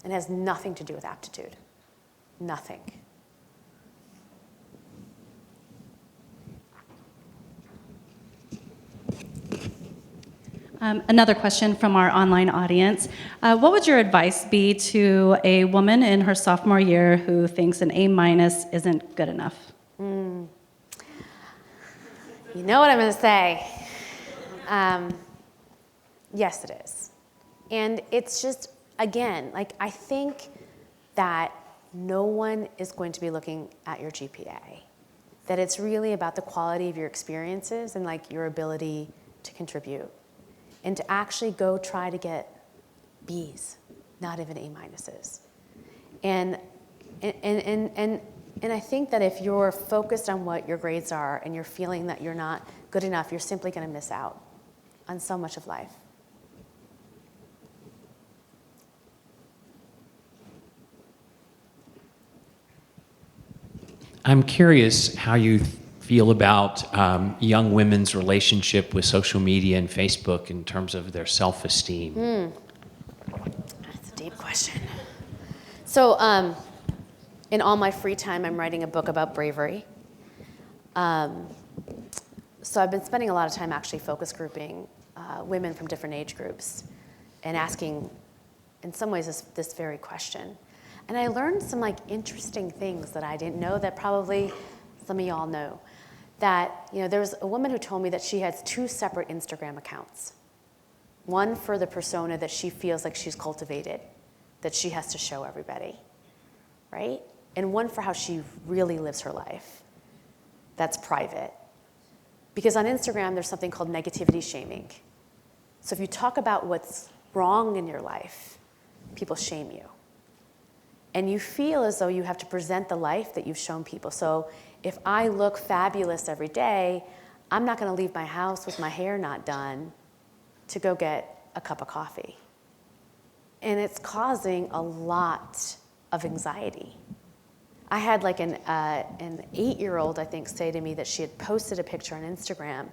It has nothing to do with aptitude. Nothing. Another question from our online audience. What would your advice be to a woman in her sophomore year who thinks an A- isn't good enough? You know what I'm going to say. Yes, it is. And it's just, again, I think that no one is going to be looking at your GPA. That it's really about the quality of your experiences and your ability to contribute. And to actually go try to get B's, not even A-. And I think that if you're focused on what your grades are and you're feeling that you're not good enough, you're simply going to miss out on so much of life. I'm curious how you feel about young women's relationship with social media and Facebook in terms of their self-esteem. That's a deep question. So in all my free time, I'm writing a book about bravery. So I've been spending a lot of time actually focus grouping women from different age groups and asking, in some ways, this very question. And I learned some interesting things that I didn't know that probably some of y'all know. That, there was a woman who told me that she has 2 separate Instagram accounts. One for the persona that she feels like she's cultivated, that she has to show everybody, right? And one for how she really lives her life. That's private. Because on Instagram, there's something called negativity shaming. So if you talk about what's wrong in your life, people shame you. And you feel as though you have to present the life that you've shown people. So if I look fabulous every day, I'm not going to leave my house with my hair not done to go get a cup of coffee. And it's causing a lot of anxiety. I had an 8-year-old, I think, say to me that she had posted a picture on Instagram,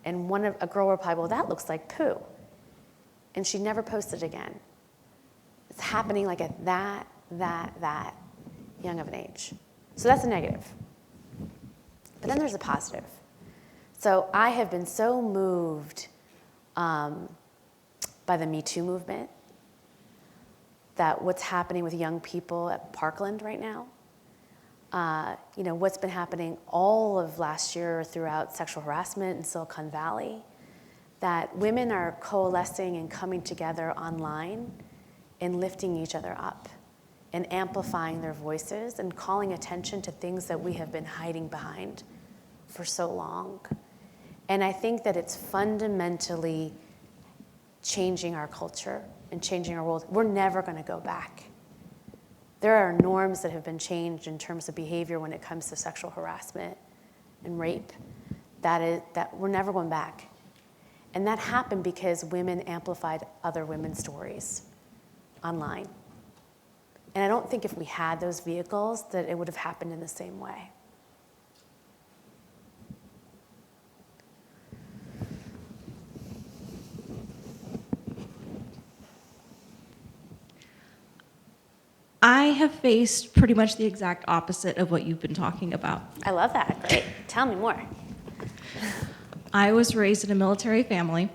and a girl replied, well, that looks like poo. And she never posted again. It's happening at that young of an age. So that's a negative. But then there's a positive. So I have been so moved by the Me Too movement, that what's happening with young people at Parkland right now, what's been happening all of last year throughout sexual harassment in Silicon Valley, that women are coalescing and coming together online in lifting each other up and amplifying their voices and calling attention to things that we have been hiding behind for so long. And I think that it's fundamentally changing our culture and changing our world. We're never going to go back. There are norms that have been changed in terms of behavior when it comes to sexual harassment and rape that we're never going back. And that happened because women amplified other women's stories online. And I don't think if we had those vehicles that it would have happened in the same way. I have faced pretty much the exact opposite of what you've been talking about. I love that. Great. Tell me more. I was raised in a military family,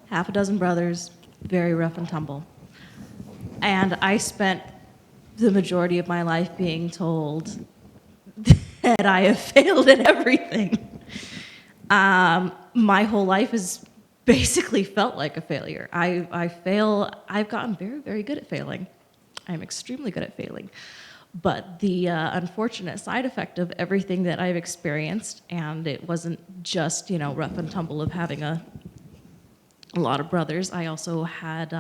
half a dozen brothers, very rough and tumble. And I spent the majority of my life being told that I have failed at everything. My whole life has basically felt like a failure. I've gotten very, very good at failing. I'm extremely good at failing. But the unfortunate side effect of everything that I've experienced, and it wasn't just, rough and tumble of having a lot of brothers, I also had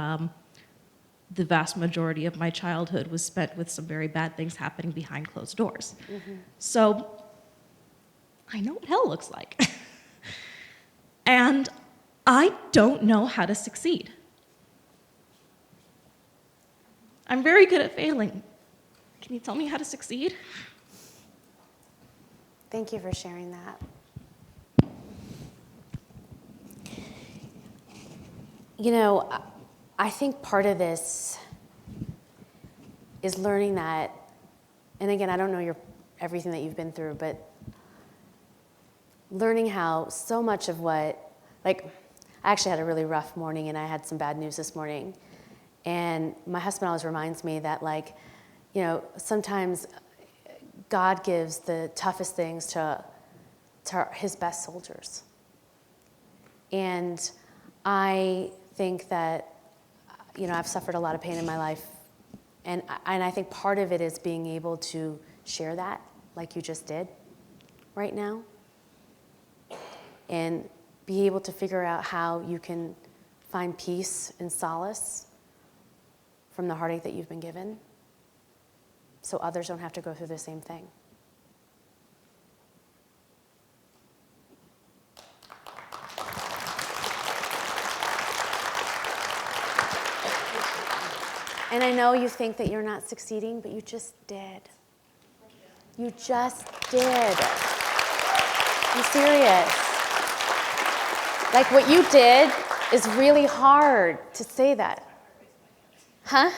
the vast majority of my childhood was spent with some very bad things happening behind closed doors. Mm-hmm. So I know what hell looks like. And I don't know how to succeed. I'm very good at failing. Can you tell me how to succeed? Thank you for sharing that. I think part of this is learning that, and again, I don't know everything that you've been through, but learning how so much of I actually had a really rough morning and I had some bad news this morning. And my husband always reminds me that, sometimes God gives the toughest things to his best soldiers. And I think that, I've suffered a lot of pain in my life. And I think part of it is being able to share that, like you just did right now. And be able to figure out how you can find peace and solace from the heartache that you've been given, so others don't have to go through the same thing. And I know you think that you're not succeeding, but you just did. You just did. I'm serious. What you did is really hard to say that. Huh?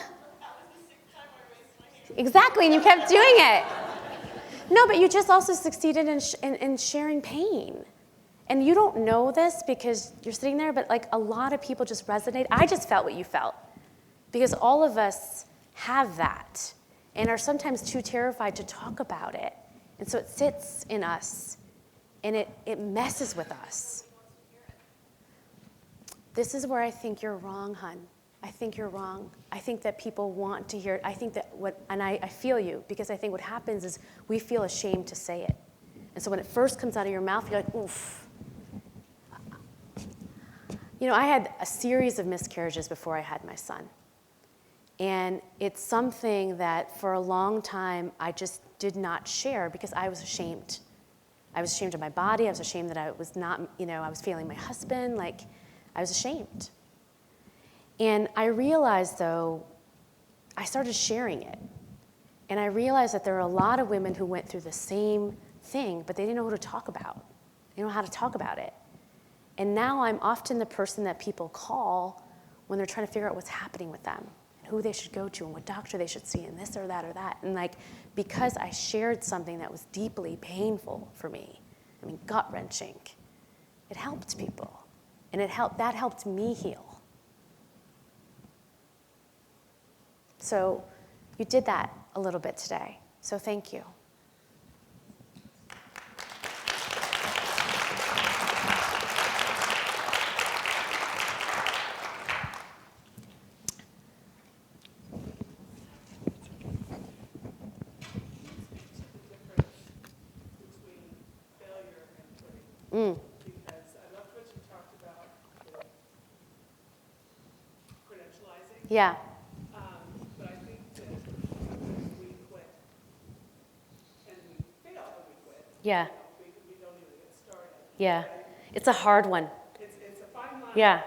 Exactly, and you kept doing it. No, but you just also succeeded in sharing pain. And you don't know this because you're sitting there, but a lot of people just resonate. I just felt what you felt. Because all of us have that and are sometimes too terrified to talk about it. And so it sits in us and it messes with us. This is where I think you're wrong, hun. I think you're wrong. I think that people want to hear it. I think that I feel you, because I think what happens is we feel ashamed to say it. And so when it first comes out of your mouth, you're like, oof. I had a series of miscarriages before I had my son. And it's something that for a long time I just did not share because I was ashamed. I was ashamed of my body. I was ashamed that I was not, I was failing my husband. I was ashamed. And I realized, though, I started sharing it. And I realized that there are a lot of women who went through the same thing, but they didn't know who to talk about. They didn't know how to talk about it. And now I'm often the person that people call when they're trying to figure out what's happening with them, and who they should go to, and what doctor they should see, and this or that or that. And because I shared something that was deeply painful for me, gut-wrenching, it helped people. And that helped me heal. So you did that a little bit today. So thank you. Mm. Because I loved what you talked about, credentializing. Yeah. But I think that sometimes we quit, and we fail when we quit. Yeah. We don't even get started. Yeah. It's a hard one. It's a fine line. Yeah.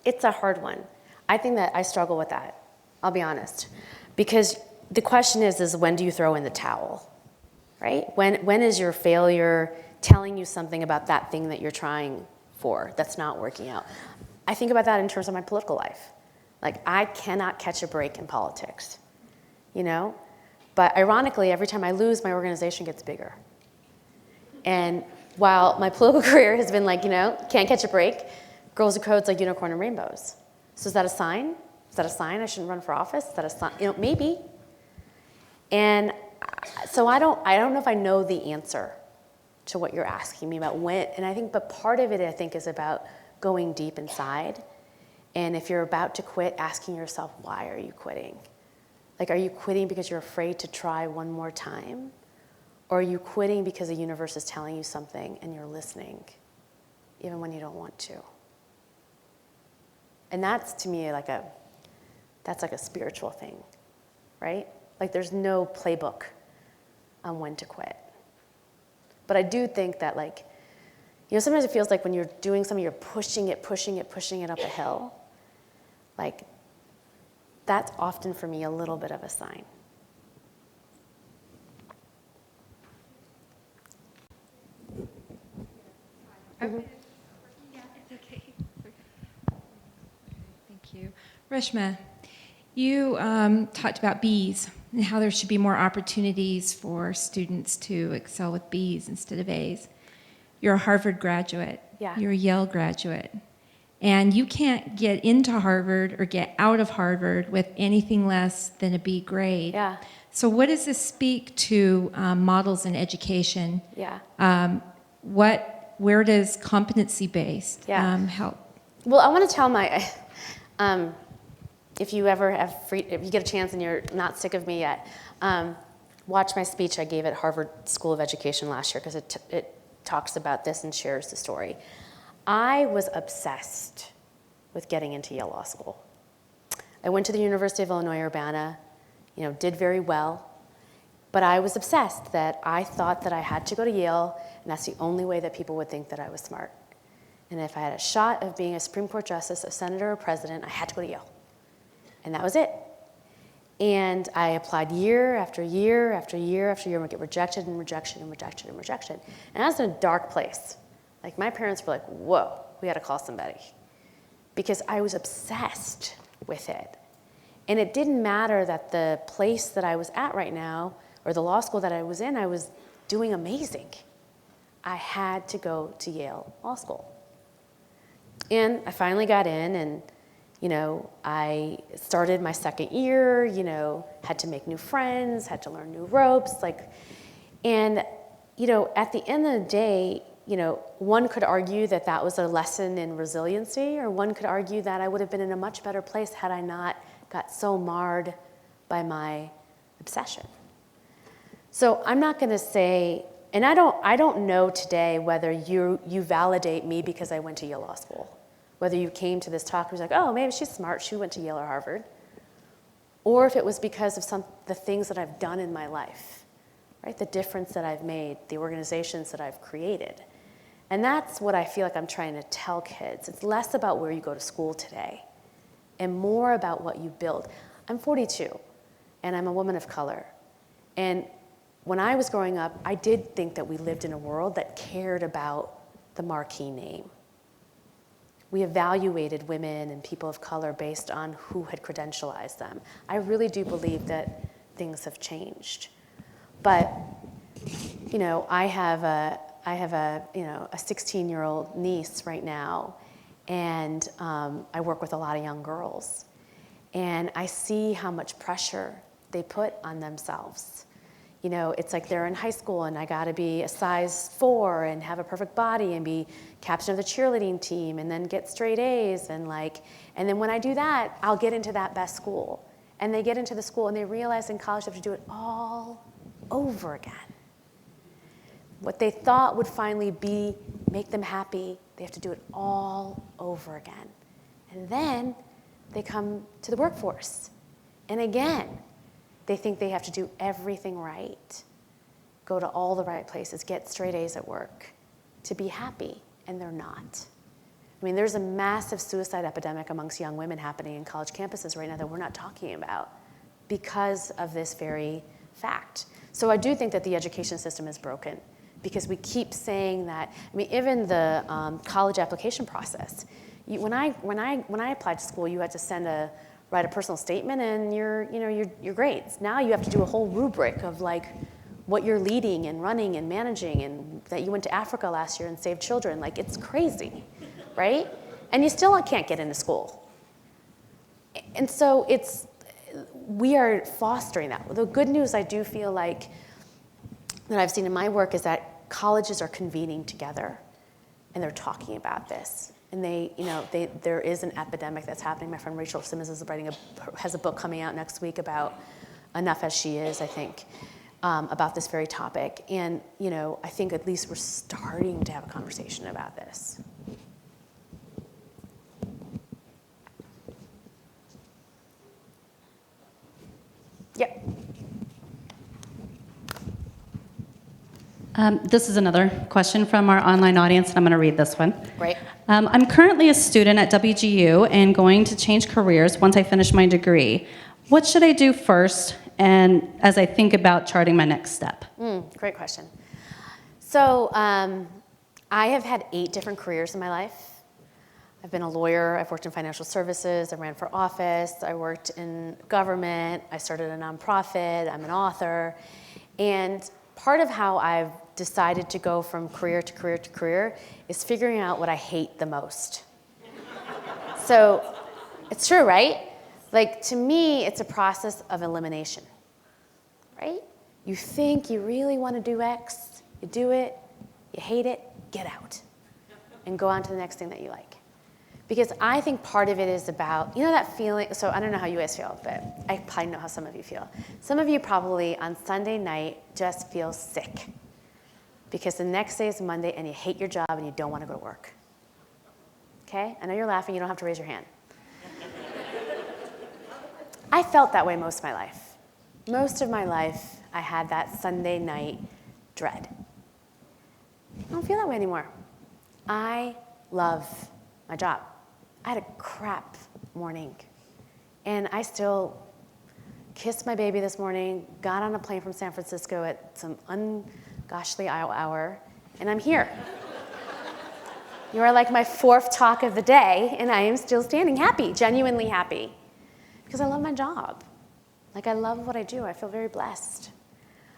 It's a hard one. I think that I struggle with that. I'll be honest. Because the question is when do you throw in the towel? Right? When is your failure telling you something about that thing that you're trying for that's not working out? I think about that in terms of my political life. Like, I cannot catch a break in politics, you know? But ironically, every time I lose, my organization gets bigger. And while my political career has been like, you know, can't catch a break, Girls Who Code's like unicorn and rainbows. So is that a sign? Is that a sign I shouldn't run for office? Is that a sign? You know, maybe. And so I don't know if I know the answer to what you're asking me about when, and I think, but part of it I think is about going deep inside. And if you're about to quit, asking yourself, why are you quitting? Like, are you quitting because you're afraid to try one more time? Or are you quitting because the universe is telling you something and you're listening, even when you don't want to? And that's, to me, that's like a spiritual thing, right? Like, there's no playbook on when to quit. But I do think that, like, you know, sometimes it feels like when you're doing something, you're pushing it up a hill. Like, that's often for me a little bit of a sign. Mm-hmm. Yeah, it's okay. Thank you. Reshma, you talked about Bs and how there should be more opportunities for students to excel with Bs instead of As. You're a Harvard graduate. Yeah. You're a Yale graduate. And you can't get into Harvard or get out of Harvard with anything less than a B grade. Yeah. So what does this speak to models in education? Yeah. Where does competency-based help? Well, I want to tell my, if you ever have free, if you get a chance and you're not sick of me yet, watch my speech I gave at Harvard School of Education last year, because it talks about this and shares the story. I was obsessed with getting into Yale Law School. I went to the University of Illinois Urbana, you know, did very well, but I was obsessed that I thought that I had to go to Yale, and that's the only way that people would think that I was smart. And if I had a shot of being a Supreme Court justice, a senator, or president, I had to go to Yale. And that was it. And I applied year after year after year after year, and would get rejected and rejection and rejection and rejection. And I was in a dark place. Like, my parents were like, whoa, we got to call somebody. Because I was obsessed with it. And it didn't matter that the place that I was at right now, or the law school that I was in, I was doing amazing. I had to go to Yale Law School. And I finally got in, and, you know, I started my second year, you know, had to make new friends, had to learn new ropes, and, you know, at the end of the day, you know, one could argue that that was a lesson in resiliency, or one could argue that I would have been in a much better place had I not got so marred by my obsession. So I'm not going to say, and I don't know today whether you validate me because I went to Yale Law School, whether you came to this talk and was like, oh, maybe she's smart, she went to Yale or Harvard, or if it was because of the things that I've done in my life, right? The difference that I've made, the organizations that I've created. And that's what I feel like I'm trying to tell kids. It's less about where you go to school today and more about what you build. I'm 42, and I'm a woman of color. And when I was growing up, I did think that we lived in a world that cared about the marquee name. We evaluated women and people of color based on who had credentialized them. I really do believe that things have changed. But, you know, I have a 16-year-old niece right now, and I work with a lot of young girls. And I see how much pressure they put on themselves. You know, it's like they're in high school and I gotta be a size 4 and have a perfect body and be captain of the cheerleading team and then get straight A's and then when I do that, I'll get into that best school. And they get into the school and they realize in college they have to do it all over again. What they thought would finally make them happy, they have to do it all over again. And then they come to the workforce. And again, they think they have to do everything right, go to all the right places, get straight A's at work to be happy, and they're not. I mean, there's a massive suicide epidemic amongst young women happening in college campuses right now that we're not talking about because of this very fact. So I do think that the education system is broken because we keep saying that. I mean, even the college application process. When I applied to school, you had to write a personal statement and your grades. Now you have to do a whole rubric of like what you're leading and running and managing, and that you went to Africa last year and saved children. Like, it's crazy, right? And you still can't get into school. And so we are fostering that. The good news I do feel like that I've seen in my work is that colleges are convening together and they're talking about this. And there is an epidemic that's happening. My friend Rachel Simmons has a book coming out next week about Enough as She Is, I think, about this very topic. And I think at least we're starting to have a conversation about this. Yep. This is another question from our online audience, and I'm going to read this one. Right. I'm currently a student at WGU and going to change careers once I finish my degree. What should I do first, and as I think about charting my next step? Great question. So I have had 8 different careers in my life. I've been a lawyer, I've worked in financial services, I ran for office, I worked in government, I started a nonprofit, I'm an author. And part of how I've decided to go from career to career to career is figuring out what I hate the most. So it's true, right? Like, to me, it's a process of elimination, right? You think you really want to do X, you do it, you hate it, get out, and go on to the next thing that you like. Because I think part of it is about, that feeling, so I don't know how you guys feel, but I probably know how some of you feel. Some of you probably on Sunday night just feel sick because the next day is Monday and you hate your job and you don't want to go to work. Okay? I know you're laughing, you don't have to raise your hand. I felt that way most of my life. Most of my life, I had that Sunday night dread. I don't feel that way anymore. I love my job. I had a crap morning, and I still kissed my baby this morning, got on a plane from San Francisco at some ungoshly hour, and I'm here. You are like my 4th talk of the day, and I am still standing happy, genuinely happy, because I love my job. Like, I love what I do. I feel very blessed.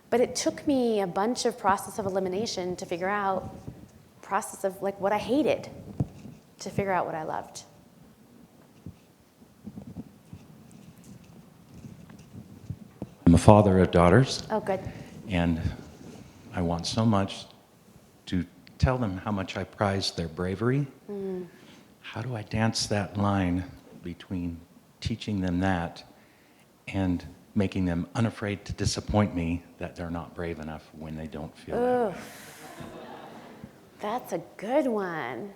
But it took me a bunch of process of elimination to figure out process of like what I hated to figure out what I loved. I'm a father of daughters. Oh, good. And I want so much to tell them how much I prize their bravery. How do I dance that line between teaching them that and making them unafraid to disappoint me that they're not brave enough when they don't feel that way? That's a good one.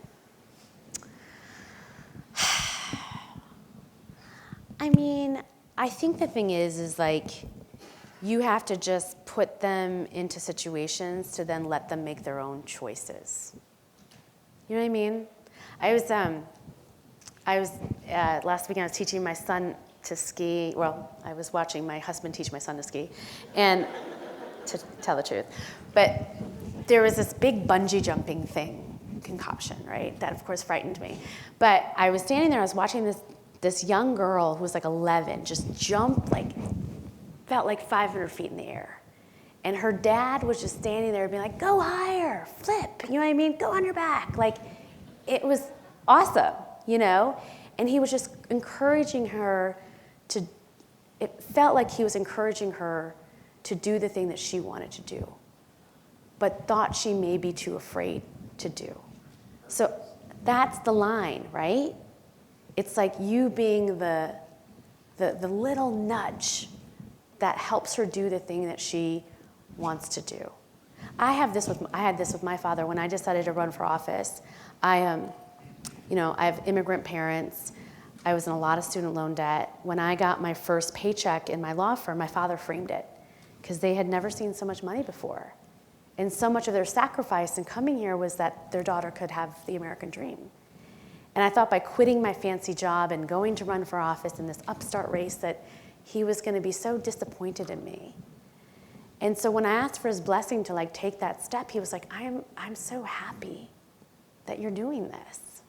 I mean, I think the thing is like, you have to just put them into situations to then let them make their own choices. You know what I mean? I was last weekend I was teaching my son to ski. Well, I was watching my husband teach my son to ski, and to tell the truth. But there was this big bungee jumping concoction, right? That of course frightened me. But I was standing there, I was watching this young girl who was like 11 just jump felt like 500 feet in the air. And her dad was just standing there being like, go higher, flip, you know what I mean? Go on your back. Like, it was awesome, And he was just encouraging her it felt like he was encouraging her to do the thing that she wanted to do, but thought she may be too afraid to do. So that's the line, right? It's like you being the little nudge that helps her do the thing that she wants to do. I had this with my father when I decided to run for office. I have immigrant parents. I was in a lot of student loan debt. When I got my first paycheck in my law firm, my father framed it because they had never seen so much money before. And so much of their sacrifice in coming here was that their daughter could have the American dream. And I thought by quitting my fancy job and going to run for office in this upstart race that he was going to be so disappointed in me. And so when I asked for his blessing to take that step, he was like, I'm so happy that you're doing this.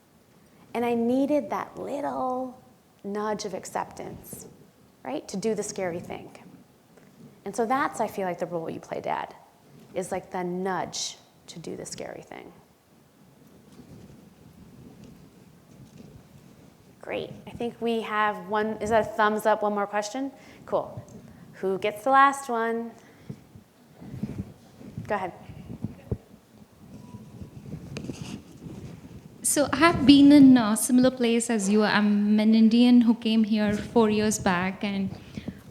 And I needed that little nudge of acceptance, right, to do the scary thing. And so that's, I feel like, the role you play, Dad, is like the nudge to do the scary thing. Great. I think we have one. Is that a thumbs up? One more question? Cool. Who gets the last one? Go ahead. So I have been in a similar place as you. I'm an Indian who came here 4 years back, and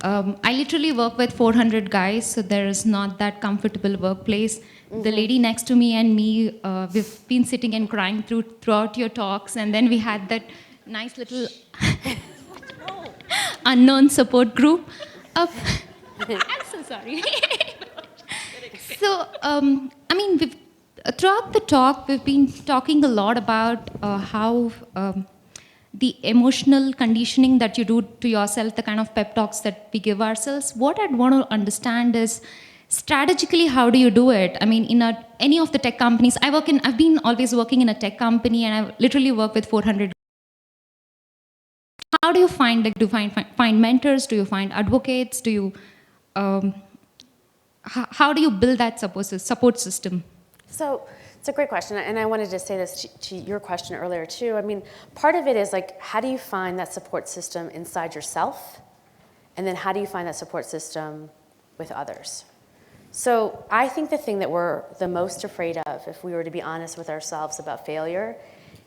I literally work with 400 guys, so there is not that comfortable workplace. Mm-hmm. The lady next to me and me, we've been sitting and crying throughout your talks, and then we had that nice little unknown support group. I'm so sorry. So, throughout the talk, we've been talking a lot about how the emotional conditioning that you do to yourself, the kind of pep talks that we give ourselves. What I'd want to understand is, strategically, how do you do it? I mean, in any of the tech companies, I've been always working in a tech company, and I literally work with 400. How do you find, do you find mentors? Do you find advocates? Do you, how do you build that support system? So it's a great question, and I wanted to say this to your question earlier too. I mean, part of it is how do you find that support system inside yourself, and then how do you find that support system with others? So I think the thing that we're the most afraid of, if we were to be honest with ourselves about failure,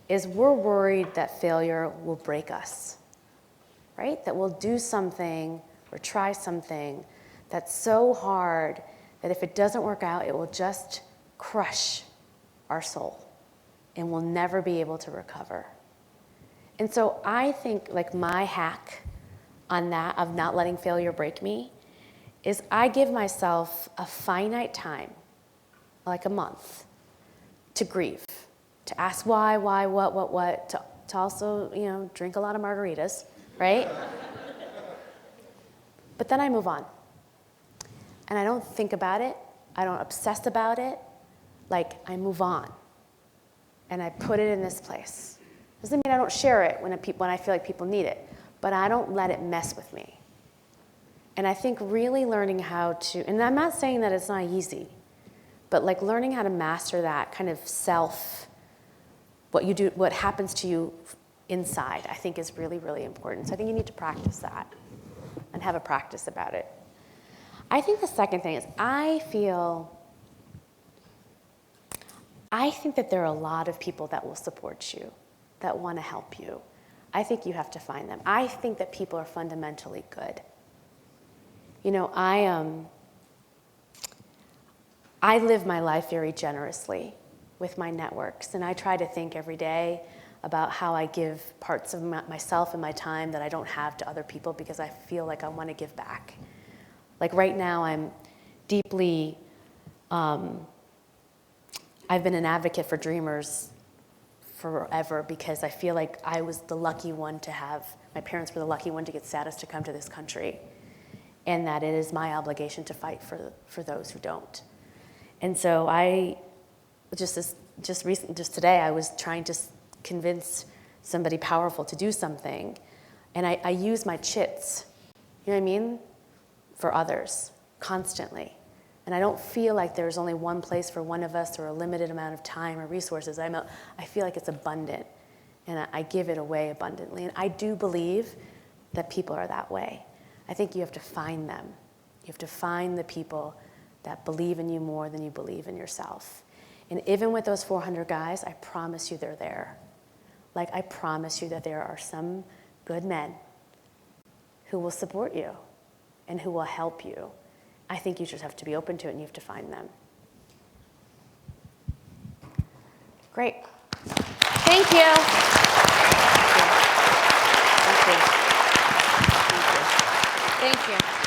is we're worried that failure will break us, right? That we'll do something or try something that's so hard that if it doesn't work out, it will just crush our soul and we'll never be able to recover. And so I think my hack on that of not letting failure break me is I give myself a finite time, like a month, to grieve, to ask why, what, to also, drink a lot of margaritas, right? But then I move on. And I don't think about it. I don't obsess about it. I move on. And I put it in this place. Doesn't mean I don't share it when I feel like people need it, but I don't let it mess with me. And I think really learning how to, and I'm not saying that it's not easy, but learning how to master that kind of self, what happens to you inside, I think is really, really important. So I think you need to practice that and have a practice about it. I think the second thing is I think that there are a lot of people that will support you, that want to help you. I think you have to find them. I think that people are fundamentally good. I live my life very generously with my networks, and I try to think every day about how I give parts of myself and my time that I don't have to other people because I feel like I want to give back. Right now, I'm deeply, I've been an advocate for Dreamers forever because I feel like I was the lucky one to have, my parents were the lucky one to get status to come to this country, and that it is my obligation to fight for those who don't. And so just today, I was trying to convince somebody powerful to do something, and I use my chits, you know what I mean, for others constantly. And I don't feel like there's only one place for one of us or a limited amount of time or resources. I feel like it's abundant, and I give it away abundantly. And I do believe that people are that way. I think you have to find them. You have to find the people that believe in you more than you believe in yourself. And even with those 400 guys, I promise you they're there. I promise you that there are some good men who will support you and who will help you. I think you just have to be open to it, and you have to find them. Great. Thank you. Thank you. Thank you.